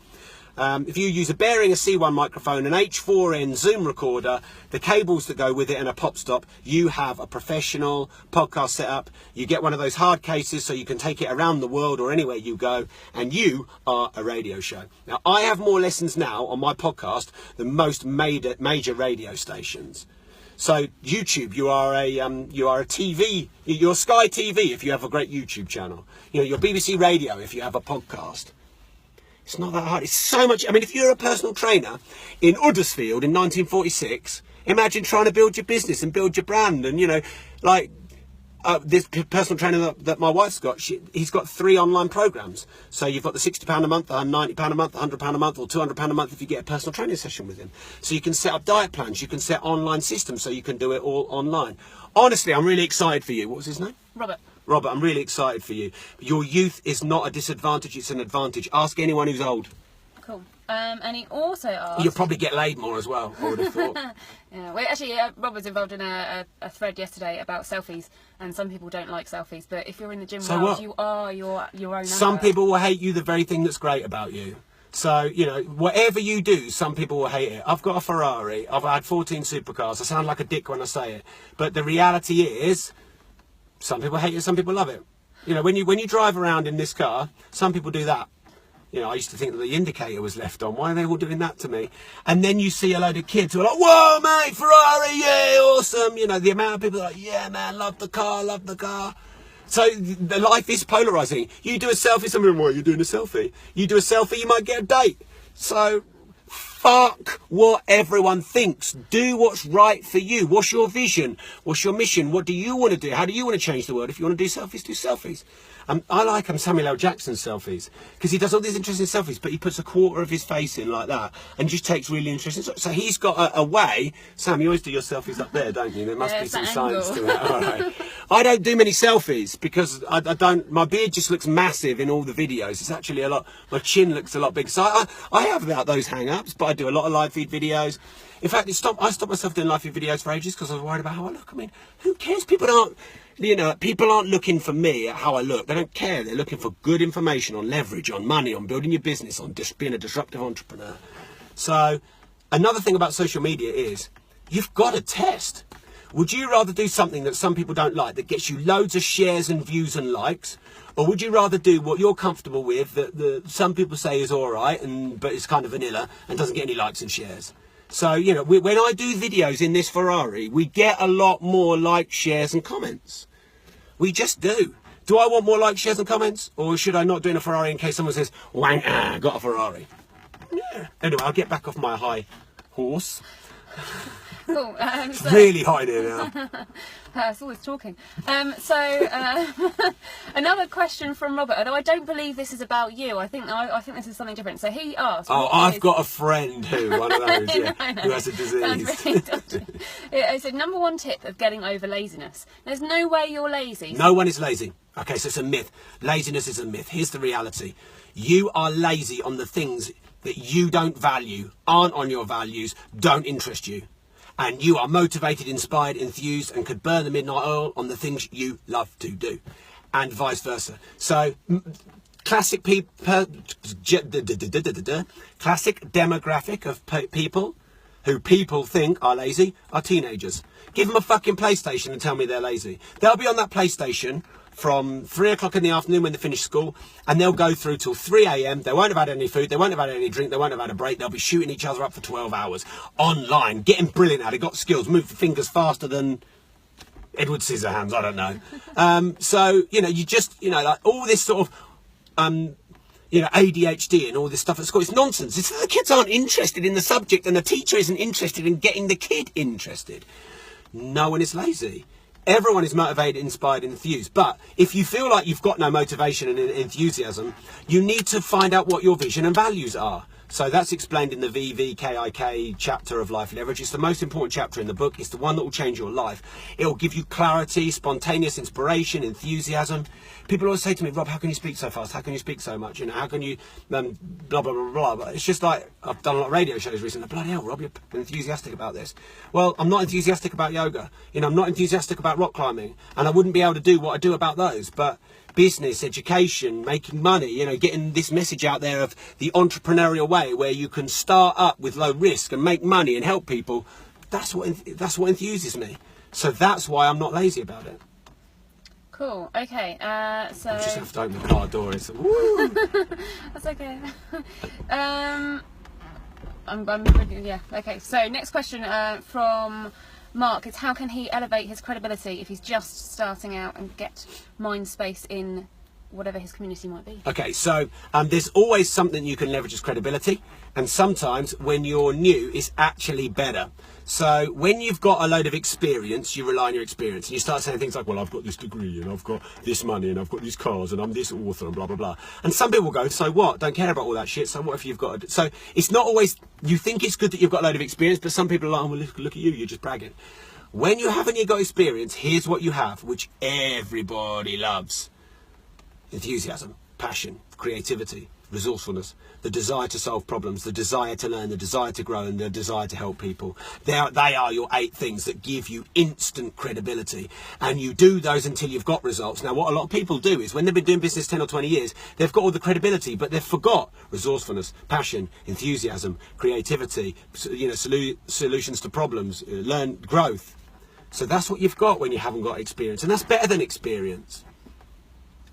If you use a Behring, a C1 microphone, an H4n Zoom recorder, the cables that go with it and a pop stop, you have a professional podcast setup. You get one of those hard cases so you can take it around the world or anywhere you go, and you are a radio show. Now, I have more lessons now on my podcast than most major radio stations. So YouTube, you are a TV, you're Sky TV if you have a great YouTube channel. You know, you're BBC Radio if you have a podcast. It's not that hard. It's so much. I mean, if you're a personal trainer in Huddersfield in 1946, imagine trying to build your business and build your brand. And, you know, like this personal trainer that my wife's got, he's got 3 online programs. So you've got the £60 a month, the £90 a month, £100 a month, or £200 a month if you get a personal training session with him. So you can set up diet plans. You can set online systems so you can do it all online. Honestly, I'm really excited for you. What was his name? Robert, I'm really excited for you. Your youth is not a disadvantage, it's an advantage. Ask anyone who's old. Cool. And he also asked... You'll probably get laid more as well, I would have thought. Yeah, well, actually, Rob was involved in a thread yesterday about selfies, and some people don't like selfies, but if you're in the gym world, you are your own Some advert. people will hate you the very thing that's great about you. So, you know, whatever you do, some people will hate it. I've got a Ferrari, I've had 14 supercars, I sound like a dick when I say it, but the reality is... some people hate it, some people love it. You know, when you drive around in this car, some people do that. You know, I used to think that the indicator was left on. Why are they all doing that to me? And then you see a load of kids who are like, whoa, mate, Ferrari, yeah, awesome. You know, the amount of people are like, yeah, man, love the car, love the car. So the life is polarising. You do a selfie, someone, why are you doing a selfie? You do a selfie, you might get a date. So... fuck what everyone thinks. Do what's right for you. What's your vision? What's your mission? What do you want to do? How do you want to change the world? If you want to do selfies, do selfies. I like Samuel L. Jackson's selfies because he does all these interesting selfies, but he puts a quarter of his face in like that and just takes really interesting. So he's got a way. Sam, you always do your selfies up there, don't you? There must be some science to it. All right. I don't do many selfies because I don't. My beard just looks massive in all the videos. It's actually a lot. My chin looks a lot bigger. So I have about those hang-ups, but I do a lot of live feed videos. In fact, I stopped myself doing live feed videos for ages because I was worried about how I look. I mean, who cares? People aren't looking for me at how I look. They don't care. They're looking for good information on leverage, on money, on building your business, on being a disruptive entrepreneur. So another thing about social media is you've got to test. Would you rather do something that some people don't like, that gets you loads of shares and views and likes? Or would you rather do what you're comfortable with, that some people say is all right, but it's kind of vanilla and doesn't get any likes and shares? So, you know, when I do videos in this Ferrari, we get a lot more likes, shares and comments. We just do. Do I want more likes, shares and comments? Or should I not do in a Ferrari in case someone says, wang, got a Ferrari? Yeah. Anyway, I'll get back off my high horse. Cool. It's really high there now. It's always talking. Another question from Robert, although I don't believe this is about you. I think this is something different. So he asked. Oh, I've got a friend one of those, who has a disease. He said, number one tip of getting over laziness. There's no way you're lazy. No one is lazy. Okay, so it's a myth. Laziness is a myth. Here's the reality. You are lazy on the things that you don't value, aren't on your values, don't interest you. And you are motivated, inspired, enthused, and could burn the midnight oil on the things you love to do, and vice versa. So, classic demographic of people who people think are lazy are teenagers. Give them a fucking PlayStation and tell me they're lazy. They'll be on that PlayStation from 3 o'clock in the afternoon when they finish school, and they'll go through till 3 a.m. They won't have had any food, they won't have had any drink, they won't have had a break. They'll be shooting each other up for 12 hours online, getting brilliant at it, got skills, move the fingers faster than Edward Scissorhands, I don't know. So, you just, like all this sort of, ADHD and all this stuff at school, it's nonsense. It's that the kids aren't interested in the subject and the teacher isn't interested in getting the kid interested. No one is lazy. Everyone is motivated, inspired, and enthused. But if you feel like you've got no motivation and enthusiasm, you need to find out what your vision and values are. So that's explained in the VVKIK chapter of Life Leverage. It's the most important chapter in the book. It's the one that will change your life. It will give you clarity, spontaneous inspiration, enthusiasm. People always say to me, Rob, how can you speak so fast? How can you speak so much? How can you blah, blah, blah, blah. But it's just like, I've done a lot of radio shows recently. Bloody hell, Rob, you're enthusiastic about this. Well, I'm not enthusiastic about yoga. I'm not enthusiastic about rock climbing. And I wouldn't be able to do what I do about those. But business, education, making money, getting this message out there of the entrepreneurial way where you can start up with low risk and make money and help people. That's what enthuses me. So that's why I'm not lazy about it. Cool. Okay. So I just have to open the car door. It's woo. That's okay. Yeah. Okay. So next question from Mark is, how can he elevate his credibility if he's just starting out and get mind space in whatever his community might be? Okay, so there's always something you can leverage as credibility, and sometimes when you're new, it's actually better. So when you've got a load of experience, you rely on your experience, and you start saying things like, well, I've got this degree, and I've got this money, and I've got these cars, and I'm this author, and blah, blah, blah. And some people go, so what? Don't care about all that shit, so what if you've got a... So it's not always... You think it's good that you've got a load of experience, but some people are like, oh, well, look at you, you're just bragging. When you haven't got experience, here's what you have, which everybody loves. Enthusiasm, passion, creativity, resourcefulness, the desire to solve problems, the desire to learn, the desire to grow, and the desire to help people. They are your 8 things that give you instant credibility. And you do those until you've got results. Now, what a lot of people do is when they've been doing business 10 or 20 years, they've got all the credibility, but they've forgot resourcefulness, passion, enthusiasm, creativity, solutions to problems, growth. So that's what you've got when you haven't got experience. And that's better than experience.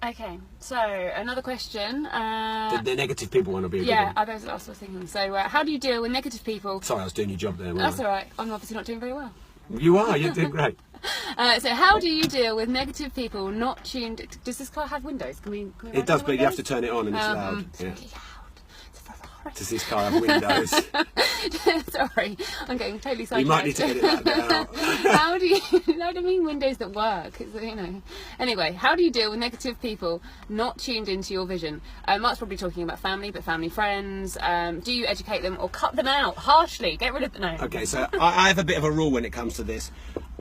Okay, so another question. The negative people want to be a yeah, good one. I was thinking. So how do you deal with negative people? Sorry, I was doing your job there. That's all right. I'm obviously not doing very well. You are. You're doing great. So how do you deal with negative people not tuned... Does this car have windows? Can we it does, but you have to turn it on and it's loud. Yeah. It's loud. It's a Ferrari. Does this car have windows? Sorry, I'm getting totally sidetracked. You might need to edit that bit out. How do you... I don't mean windows that work. It's, Anyway, how do you deal with negative people not tuned into your vision? Mark's probably talking about family, but family friends. Do you educate them or cut them out harshly? Get rid of them. No. Okay, so I have a bit of a rule when it comes to this.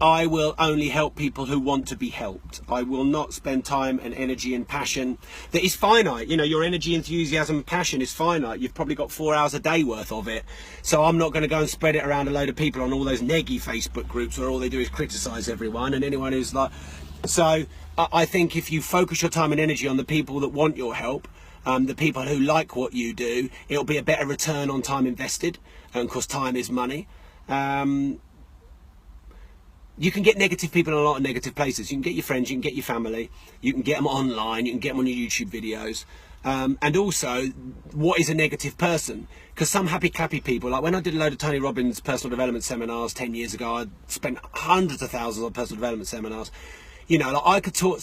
I will only help people who want to be helped. I will not spend time and energy and passion that is finite. Your energy, enthusiasm, passion is finite. You've probably got 4 hours a day worth of it. So I'm not going to go and spread it around a load of people on all those neggy Facebook groups where all they do is criticise everyone and anyone who's like... So I think if you focus your time and energy on the people that want your help, the people who like what you do, it'll be a better return on time invested. And of course, time is money. You can get negative people in a lot of negative places. You can get your friends, you can get your family, you can get them online, you can get them on your YouTube videos. And also, what is a negative person? Because some happy clappy people, like when I did a load of Tony Robbins personal development seminars 10 years ago, I spent hundreds of thousands on personal development seminars. you know, like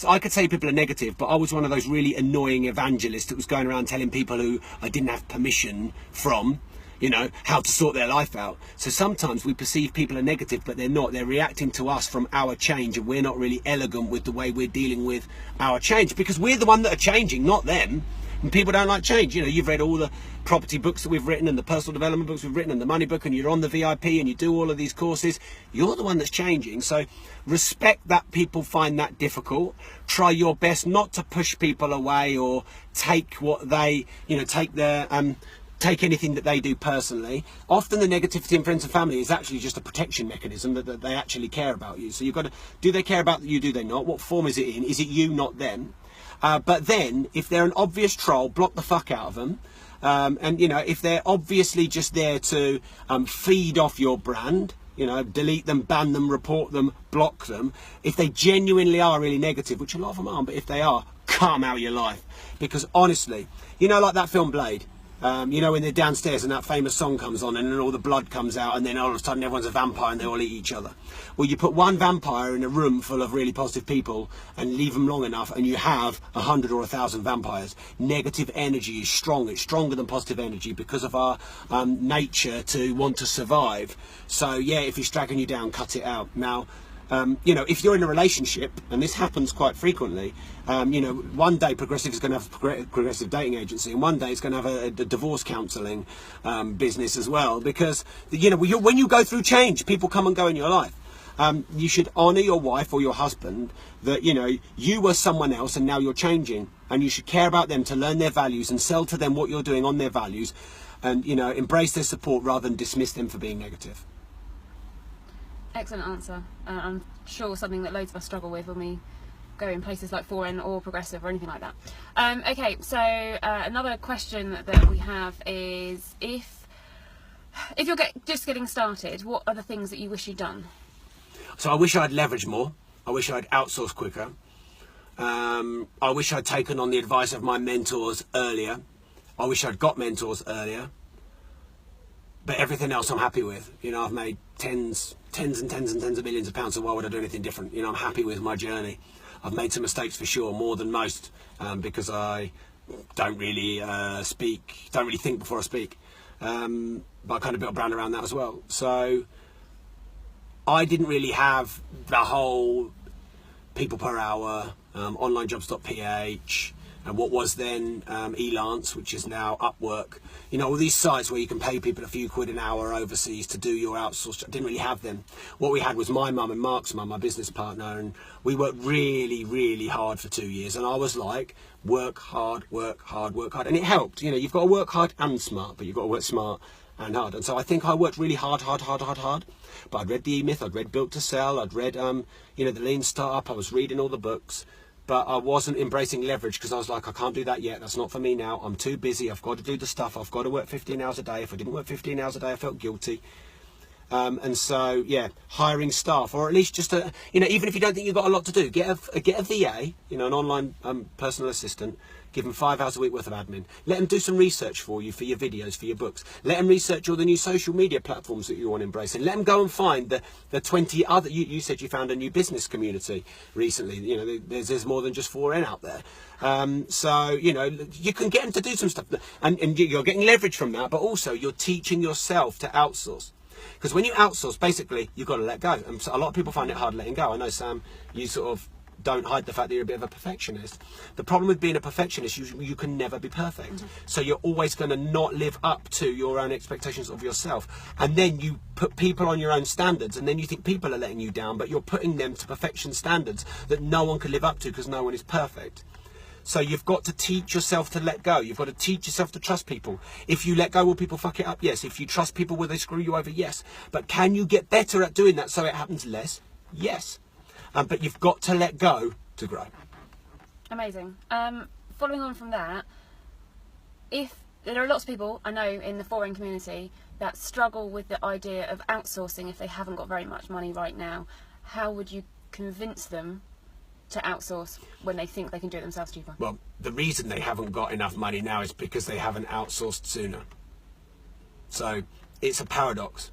I could say people are negative, but I was one of those really annoying evangelists that was going around telling people who I didn't have permission from, you know, how to sort their life out. So sometimes we perceive people are negative, but they're not. They're reacting to us from our change, and we're not really elegant with the way we're dealing with our change, because we're the one that are changing, not them. And people don't like change. You know, you've read all the property books that we've written and the personal development books we've written and the money book, and you're on the VIP and you do all of these courses. You're the one that's changing. So respect that people find that difficult. Try your best not to push people away or take what they, you know, take anything that they do personally. Often the negativity in friends and family is actually just a protection mechanism that they actually care about you. So you've got to, do they care about you, do they not? What form is it in? Is it you, not them? But then, if they're an obvious troll, block the fuck out of them. And, you know, if they're obviously just there to feed off your brand, you know, delete them, ban them, report them, block them. If they genuinely are really negative, which a lot of them aren't, but if they are, calm out your life. Because honestly, you know, like that film Blade, you know, when they're downstairs and that famous song comes on and then all the blood comes out and then all of a sudden everyone's a vampire and they all eat each other. Well, you put one vampire in a room full of really positive people and leave them long enough and you have 100 or 1,000 vampires. Negative energy is strong. It's stronger than positive energy because of our nature to want to survive. So yeah, if it's dragging you down, cut it out. Now, you know, if you're in a relationship, and this happens quite frequently, you know, one day Progressive is going to have a progressive dating agency, and one day it's going to have a divorce counselling business as well, because, you know, when you go through change, people come and go in your life. You should honour your wife or your husband that, you know, you were someone else and now you're changing, and you should care about them to learn their values and sell to them what you're doing on their values, and, you know, embrace their support rather than dismiss them for being negative. Excellent answer. I'm sure something that loads of us struggle with when we go in places like Foreign or Progressive or anything like that. Okay, so another question that we have is, if you're just getting started, what are the things that you wish you'd done? So I wish I'd leveraged more. I wish I'd outsourced quicker. I wish I'd taken on the advice of my mentors earlier. I wish I'd got mentors earlier. But everything else I'm happy with. You know, I've made tens of millions of pounds, so why would I do anything different? You know, I'm happy with my journey. I've made some mistakes for sure, more than most, because I don't really think before I speak. But I kind of built a brand around that as well. So I didn't really have the whole people per hour, onlinejobs.ph, and what was then Elance, which is now Upwork. You know, all these sites where you can pay people a few quid an hour overseas to do your outsourced. I didn't really have them. What we had was my mum and Mark's mum, my business partner, and we worked really, really hard for 2 years. And I was like, work hard, work hard, work hard. And it helped. You know, you've got to work hard and smart, but you've got to work smart and hard. And so I think I worked really hard. But I'd read the E-Myth, I'd read Built to Sell, I'd read, you know, the Lean Startup, I was reading all the books. But I wasn't embracing leverage because I was like, I can't do that yet. That's not for me now. I'm too busy. I've got to do the stuff. I've got to work 15 hours a day. If I didn't work 15 hours a day, I felt guilty. And so, yeah, hiring staff, or at least just a, you know, even if you don't think you've got a lot to do, get a VA, you know, an online personal assistant. Give them 5 hours a week worth of admin. Let them do some research for you, for your videos, for your books. Let them research all the new social media platforms that you want to embrace, and let them go and find the 20 other. You said you found a new business community recently. You know, there's more than just 4N out there. So, you know, you can get them to do some stuff, and you're getting leverage from that, but also you're teaching yourself to outsource. Because when you outsource, basically, you've got to let go. And so a lot of people find it hard letting go. I know, Sam, you sort of don't hide the fact that you're a bit of a perfectionist. The problem with being a perfectionist, you can never be perfect. Mm-hmm. So you're always going to not live up to your own expectations of yourself. And then you put people on your own standards, and then you think people are letting you down, but you're putting them to perfection standards that no one can live up to because no one is perfect. So you've got to teach yourself to let go. You've got to teach yourself to trust people. If you let go, will people fuck it up? Yes. If you trust people, will they screw you over? Yes. But can you get better at doing that so it happens less? Yes. But you've got to let go to grow. Amazing. Following on from that, if there are lots of people I know in the foreign community that struggle with the idea of outsourcing if they haven't got very much money right now, how would you convince them to outsource when they think they can do it themselves cheaper? Well, the reason they haven't got enough money now is because they haven't outsourced sooner. So it's a paradox.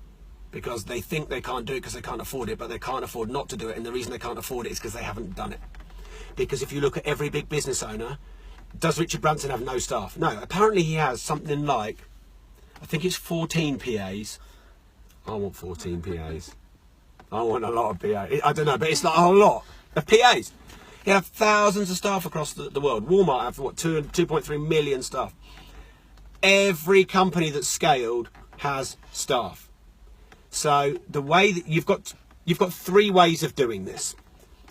because they think they can't do it because they can't afford it, but they can't afford not to do it, and the reason they can't afford it is because they haven't done it. Because if you look at every big business owner, does Richard Branson have no staff? No, apparently he has something like, I think it's 14 PAs. I want 14 PAs. I want a lot of PAs. I don't know, but it's like a lot of PAs. You have thousands of staff across the world. Walmart have, what, 2.3 million staff. Every company that's scaled has staff. So the way that you've got 3 ways of doing this,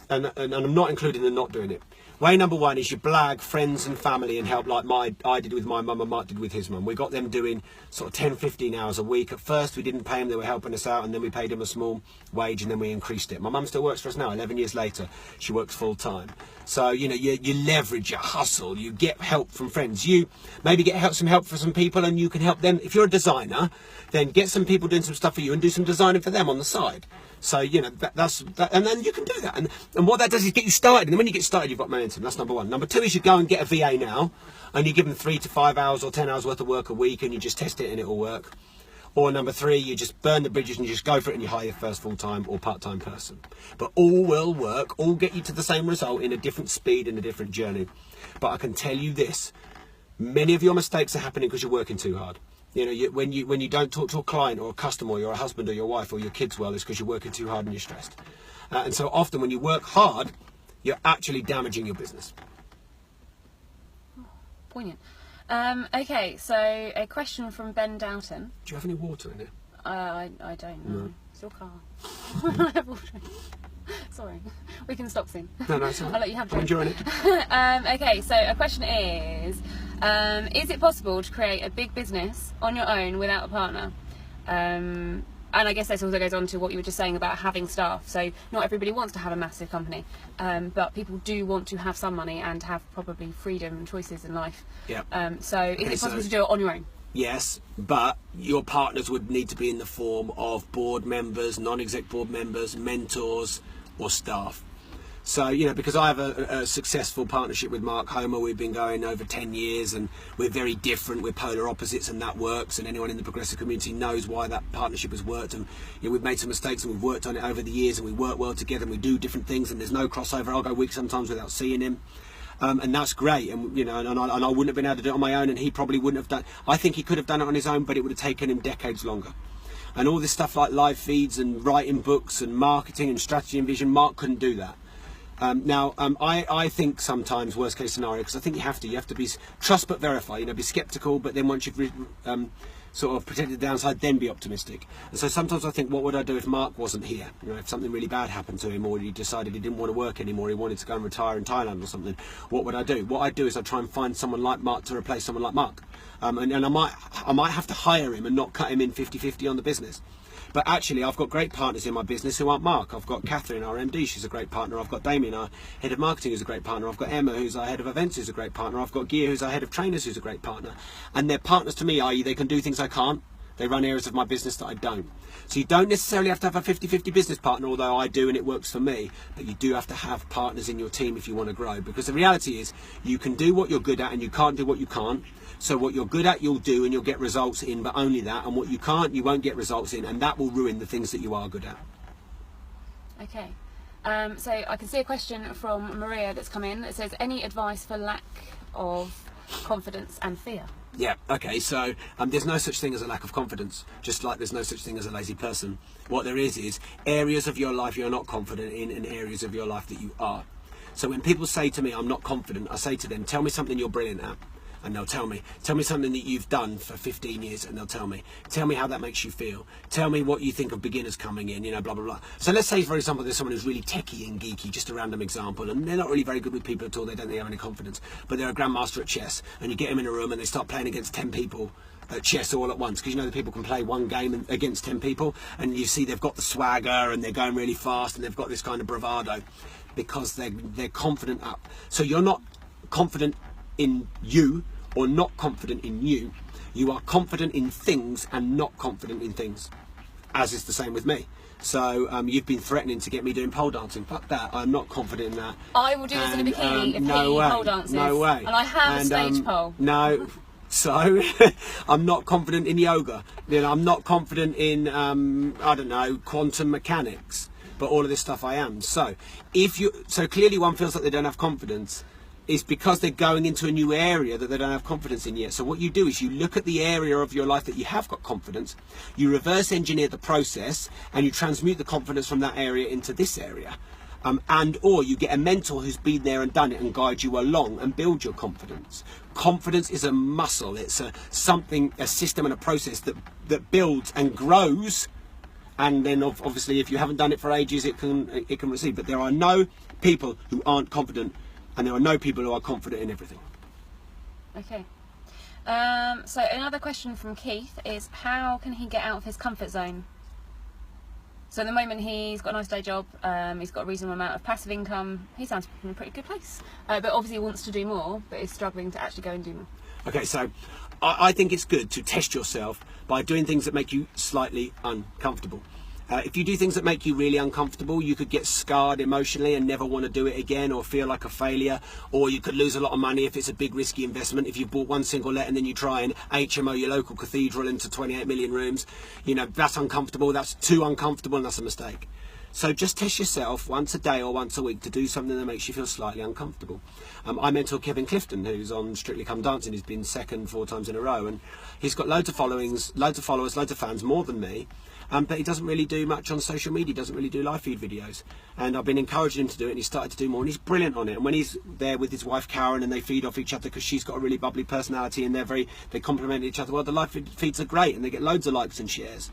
and I'm not including the not doing it. Way number 1 is you blag friends and family and help, like I did with my mum and Mark did with his mum. We got them doing sort of 10, 15 hours a week. At first we didn't pay them, they were helping us out, and then we paid them a small wage, and then we increased it. My mum still works for us now, 11 years later. She works full time. So, you know, you leverage, you hustle, you get help from friends. You maybe get some help for some people, and you can help them. If you're a designer, then get some people doing some stuff for you and do some designing for them on the side. So, you know, that's that, and then you can do that. And what that does is get you started. And then when you get started, you've got momentum. That's number 1. Number 2 is you go and get a VA now, and you give them 3 to 5 hours or 10 hours worth of work a week, and you just test it and it'll work. Or number 3, you just burn the bridges and you just go for it and you hire your first full-time or part-time person. But all will work, all get you to the same result in a different speed and a different journey. But I can tell you this, many of your mistakes are happening because you're working too hard. You know, when you don't talk to a client or a customer or your husband or your wife or your kids well, it's because you're working too hard and you're stressed. And so often when you work hard, you're actually damaging your business. Poignant. Okay, so a question from Ben Doughton. Do you have any water in it? I don't know. No. It's your car. I have water. Sorry, we can stop soon. No, it's all right. I'll let you have I'm a enjoying drink. it. Okay, so a question is it possible to create a big business on your own without a partner? And I guess this also goes on to what you were just saying about having staff. So not everybody wants to have a massive company, but people do want to have some money and have probably freedom and choices in life. Yeah. So is it possible to do it on your own? Yes, but your partners would need to be in the form of board members, non-exec board members, mentors, or staff. So, you know, because I have a successful partnership with Mark Homer, we've been going over 10 years and we're very different, we're polar opposites, and that works, and anyone in the progressive community knows why that partnership has worked. And you know, we've made some mistakes and we've worked on it over the years, and we work well together and we do different things, and there's no crossover. I'll go weeks sometimes without seeing him. And that's great, and you know, and I wouldn't have been able to do it on my own, and he probably wouldn't have done. I think he could have done it on his own, but it would have taken him decades longer. And all this stuff like live feeds and writing books and marketing and strategy and vision, Mark couldn't do that. I think sometimes worst case scenario, because I think you have to be trust but verify. You know, be skeptical, but then once you've sort of protected the downside, then be optimistic. And so sometimes I think, what would I do if Mark wasn't here? You know, if something really bad happened to him, or he decided he didn't want to work anymore, he wanted to go and retire in Thailand or something, what would I do? What I'd do is I'd try and find someone like Mark to replace someone like Mark. And I might have to hire him and not cut him in 50-50 on the business. But actually, I've got great partners in my business who aren't Mark. I've got Catherine, our MD, she's a great partner. I've got Damien, our head of marketing, who's a great partner. I've got Emma, who's our head of events, who's a great partner. I've got Gia, who's our head of trainers, who's a great partner. And they're partners to me, i.e. they can do things I can't. They run areas of my business that I don't. So you don't necessarily have to have a 50-50 business partner, although I do and it works for me. But you do have to have partners in your team if you want to grow. Because the reality is, you can do what you're good at and you can't do what you can't. So what you're good at, you'll do and you'll get results in, but only that. And what you can't, you won't get results in. And that will ruin the things that you are good at. Okay. So I can see a question from Maria that's come in. It says, any advice for lack of confidence and fear? Yeah, okay, so there's no such thing as a lack of confidence, just like there's no such thing as a lazy person. What there is areas of your life you're not confident in and areas of your life that you are. So when people say to me, I'm not confident, I say to them, tell me something you're brilliant at. And they'll tell me something that you've done for 15 years, and they'll tell me how that makes you feel. Tell me what you think of beginners coming in, you know, blah, blah, blah. So let's say, for example, there's someone who's really techie and geeky, just a random example, and they're not really very good with people at all, they don't have any confidence, but they're a grandmaster at chess, and you get them in a room and they start playing against 10 people at chess all at once, because you know the people can play one game against 10 people, and you see they've got the swagger, and they're going really fast, and they've got this kind of bravado, because they're confident up. So you're not confident in you, or not confident in you. You are confident in things and not confident in things, as is the same with me. So you've been threatening to get me doing pole dancing. Fuck that, I'm not confident in that. I will do this in a bikini if no he way, pole dances. no way. And I have a stage pole. No, So I'm not confident in yoga. You know, I'm not confident in I don't know, quantum mechanics. But all of this stuff I am. So clearly one feels like they don't have confidence. Is because they're going into a new area that they don't have confidence in yet. So what you do is you look at the area of your life that you have got confidence, you reverse engineer the process, and you transmute the confidence from that area into this area. Or you get a mentor who's been there and done it and guide you along and build your confidence. Confidence is a muscle. It's a system and a process that builds and grows. And then obviously if you haven't done it for ages, it can recede. But there are no people who aren't confident, and there are no people who are confident in everything. Okay. So another question from Keith is, how can he get out of his comfort zone? So at the moment he's got a nice day job, he's got a reasonable amount of passive income, he sounds in a pretty good place. But obviously he wants to do more, but is struggling to actually go and do more. Okay, so I think it's good to test yourself by doing things that make you slightly uncomfortable. If you do things that make you really uncomfortable, you could get scarred emotionally and never want to do it again, or feel like a failure, or you could lose a lot of money if it's a big risky investment. If you've bought one single let and then you try and HMO your local cathedral into 28 million rooms, you know, that's uncomfortable, that's too uncomfortable, and that's a mistake. So just test yourself once a day or once a week to do something that makes you feel slightly uncomfortable. I mentor Kevin Clifton, who's on Strictly Come Dancing. He's been second 4 times in a row, and he's got loads of followers, loads of fans, more than me. But he doesn't really do much on social media, doesn't really do live feed videos. And I've been encouraging him to do it, and he's started to do more, and he's brilliant on it. And when he's there with his wife Karen and they feed off each other because she's got a really bubbly personality and they complement each other, well, the live feeds are great and they get loads of likes and shares.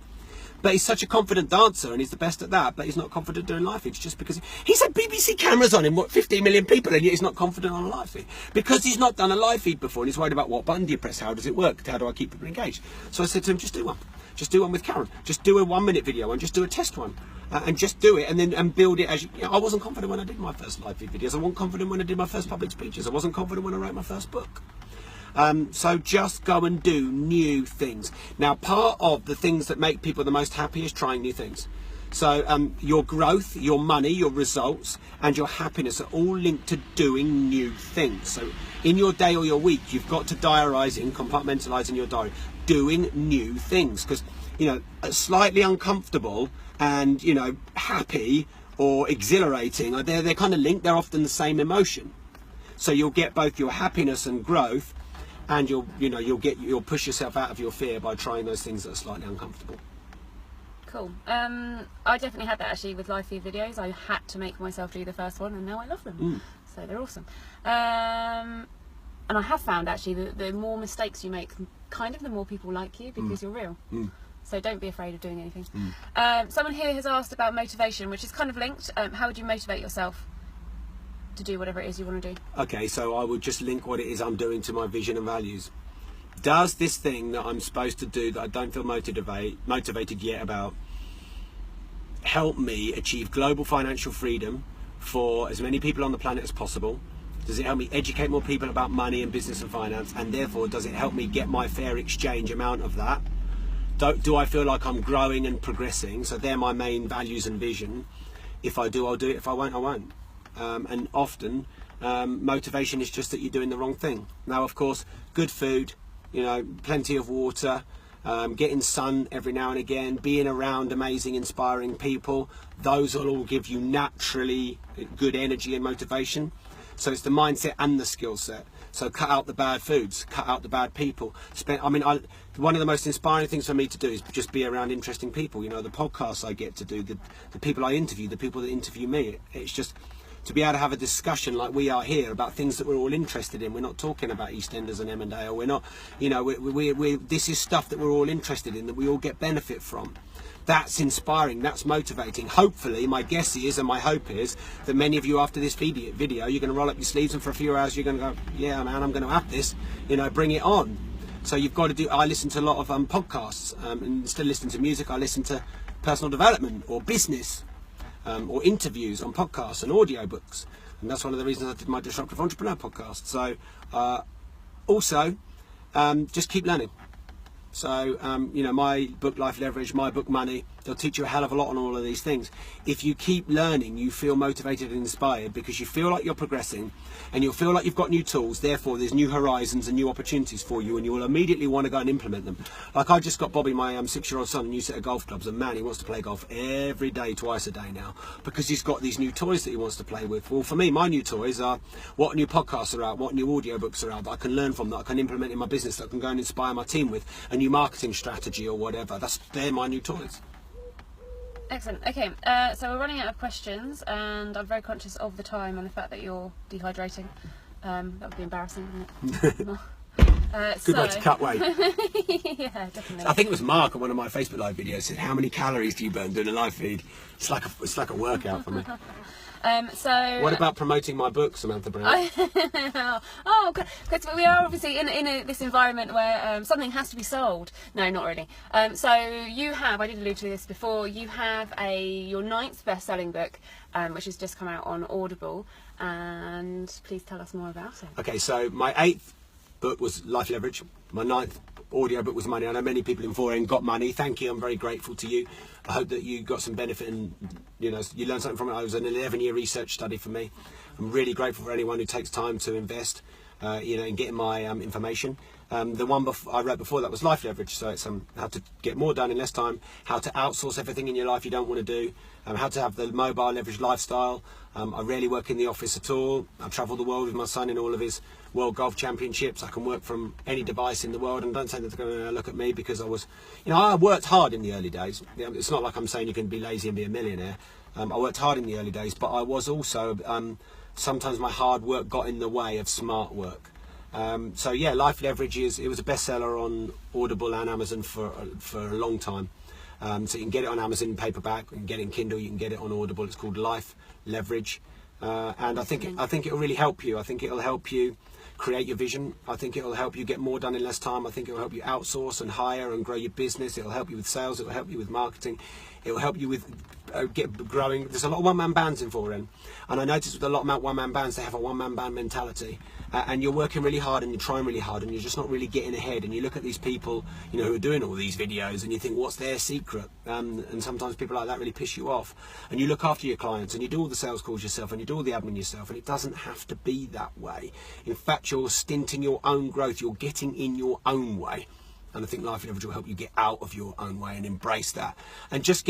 But he's such a confident dancer, and he's the best at that, but he's not confident doing live feeds just because he's had BBC cameras on him, 15 million people, and yet he's not confident on a live feed. Because he's not done a live feed before, and he's worried about what button do you press, how does it work, how do I keep people engaged. So I said to him, just do one. Just do one with Karen. Just do a 1-minute video and just do a test one. And just do it and build it as you know, I wasn't confident when I did my first live feed videos. I wasn't confident when I did my first public speeches. I wasn't confident when I wrote my first book. So just go and do new things. Now, part of the things that make people the most happy is trying new things. So your growth, your money, your results, and your happiness are all linked to doing new things. So in your day or your week, you've got to diarise it and compartmentalise in your diary, doing new things. Because, you know, slightly uncomfortable and, you know, happy or exhilarating, they're kind of linked. They're often the same emotion. So you'll get both your happiness and growth, and you'll push yourself out of your fear by trying those things that are slightly uncomfortable. Cool. I definitely had that actually with live feed videos. I had to make myself do the first one, and now I love them. So they're awesome. And I have found actually that the more mistakes you make, kind of the more people like you, because you're real. So don't be afraid of doing anything. Someone here has asked about motivation, which is kind of linked. How would you motivate yourself to do whatever it is you want to do? Okay, so I would just link what it is I'm doing to my vision and values. Does this thing that I'm supposed to do that I don't feel motivated yet about help me achieve global financial freedom for as many people on the planet as possible? Does it help me educate more people about money and business and finance? And therefore, does it help me get my fair exchange amount of that? Do I feel like I'm growing and progressing? So they're my main values and vision. If I do, I'll do it. If I won't, I won't. And often motivation is just that you're doing the wrong thing. Now, of course, good food, you know, plenty of water, getting sun every now and again, being around amazing, inspiring people, those will all give you naturally good energy and motivation. So it's the mindset and the skill set. So cut out the bad foods, cut out the bad people. One of the most inspiring things for me to do is just be around interesting people. You know, the podcasts I get to do, the people I interview, the people that interview me. It's just to be able to have a discussion like we are here about things that we're all interested in. We're not talking about EastEnders and Emmondale. We're not, you know, this is stuff that we're all interested in, that we all get benefit from. That's inspiring, that's motivating. Hopefully, my guess is, and my hope is, that many of you after this video, you're going to roll up your sleeves, and for a few hours you're going to go, yeah man, I'm going to have this, you know, bring it on. So you've got to do, I listen to a lot of podcasts, and still listen to music. I listen to personal development or business, or interviews on podcasts and audiobooks. And that's one of the reasons I did my Disruptive Entrepreneur podcast. So also, just keep learning. So, you know, my book Life Leverage, my book Money, they'll teach you a hell of a lot on all of these things. If you keep learning, you feel motivated and inspired because you feel like you're progressing and you'll feel like you've got new tools, therefore there's new horizons and new opportunities for you, and you will immediately want to go and implement them. Like I just got Bobby, my 6-year-old son, a new set of golf clubs, and man, he wants to play golf every day, twice a day now, because he's got these new toys that he wants to play with. Well, for me, my new toys are what new podcasts are out, what new audiobooks are out that I can learn from, that I can implement in my business, that I can go and inspire my team with, a new marketing strategy or whatever. They're my new toys. Excellent. Okay, so we're running out of questions, and I'm very conscious of the time and the fact that you're dehydrating. That would be embarrassing, wouldn't it? Good way to cut weight. Yeah, definitely. I think it was Mark on one of my Facebook Live videos said, "How many calories do you burn doing a live feed?" It's like a workout for me. So what about promoting my book, Samantha Brown? Because we are obviously in this environment where something has to be sold. No, not really. So you have, I did allude to this before, you have your 9th best-selling book, which has just come out on Audible, and please tell us more about it. Okay, so my 8th book was Life Leverage. My 9th audio book was Money. I know many people in 4N got money. Thank you. I'm very grateful to you. I hope that you got some benefit and you learned something from it. It was an 11-year research study for me. I'm really grateful for anyone who takes time to invest, in getting my information. The one I wrote before that was Life Leverage. So it's how to get more done in less time, how to outsource everything in your life you don't want to do, how to have the mobile leverage lifestyle. I rarely work in the office at all. I travel the world with my son in all of his World Golf Championships. I can work from any device in the world, and don't say that they're going to look at me because I worked hard in the early days. It's not like I'm saying you can be lazy and be a millionaire. I worked hard in the early days, but I was also, sometimes my hard work got in the way of smart work. So yeah, Life Leverage it was a bestseller on Audible and Amazon for a long time. So you can get it on Amazon in paperback, you can get it in Kindle, you can get it on Audible. It's called Life Leverage, and I think it'll really help you. I think it'll help you create your vision. I think it'll help you get more done in less time. I think it'll help you outsource and hire and grow your business. It'll help you with sales. It'll help you with marketing. It'll help you with growing. There's a lot of one-man bands in 4N, and I noticed with a lot of one-man bands, they have a one-man band mentality, and you're working really hard and you're trying really hard and you're just not really getting ahead. And you look at these people, who are doing all these videos, and you think, what's their secret? And sometimes people like that really piss you off. And you look after your clients and you do all the sales calls yourself and you do all the admin yourself, and it doesn't have to be that way. In fact, you're stinting your own growth. You're getting in your own way. And I think Life Leverage will help you get out of your own way and embrace that. And just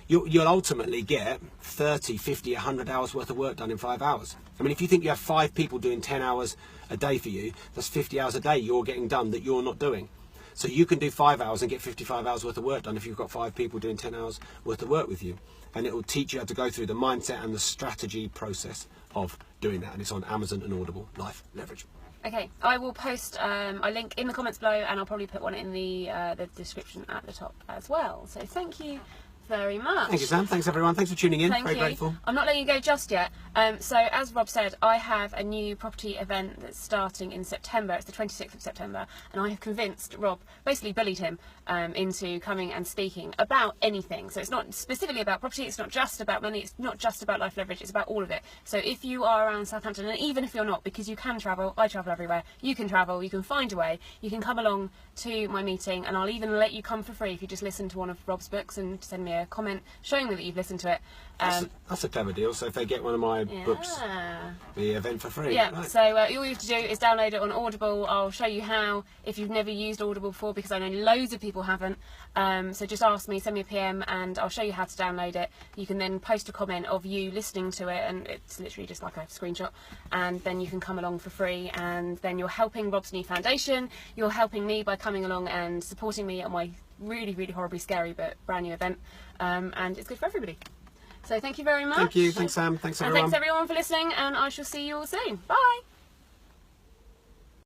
you'll ultimately get 30, 50, 100 hours worth of work done in 5 hours. I mean, if you think you have 5 people doing 10 hours a day for you, that's 50 hours a day you're getting done that you're not doing. So you can do 5 hours and get 55 hours worth of work done if you've got 5 people doing 10 hours worth of work with you. And it will teach you how to go through the mindset and the strategy process of doing that. And it's on Amazon and Audible, Life Leverage. Okay, I will post a link in the comments below, and I'll probably put one in the description at the top as well. So thank you very much. Thank you, Sam. Thanks, everyone. Thanks for tuning in. Very grateful. I'm not letting you go just yet. So, as Rob said, I have a new property event that's starting in September. It's the 26th of September, and I have convinced Rob, basically bullied him, into coming and speaking about anything. So it's not specifically about property, it's not just about money, it's not just about Life Leverage, it's about all of it. So if you are around Southampton, and even if you're not, because you can travel, I travel everywhere, you can travel, you can find a way, you can come along to my meeting, and I'll even let you come for free if you just listen to one of Rob's books and send me a comment showing me that you've listened to it. That's a clever deal. So if they get one of my books, the event for free. Yeah, right. So all you have to do is download it on Audible. I'll show you how, if you've never used Audible before, because I know loads of people haven't. So just ask me, send me a PM, and I'll show you how to download it. You can then post a comment of you listening to it, and it's literally just like a screenshot, and then you can come along for free, and then you're helping Rob's new foundation, you're helping me by coming along and supporting me at my really, really horribly scary but brand new event, and it's good for everybody. So thank you very much. Thank you. Thanks, Sam. Thanks, everyone. And thanks everyone for listening, and I shall see you all soon. Bye.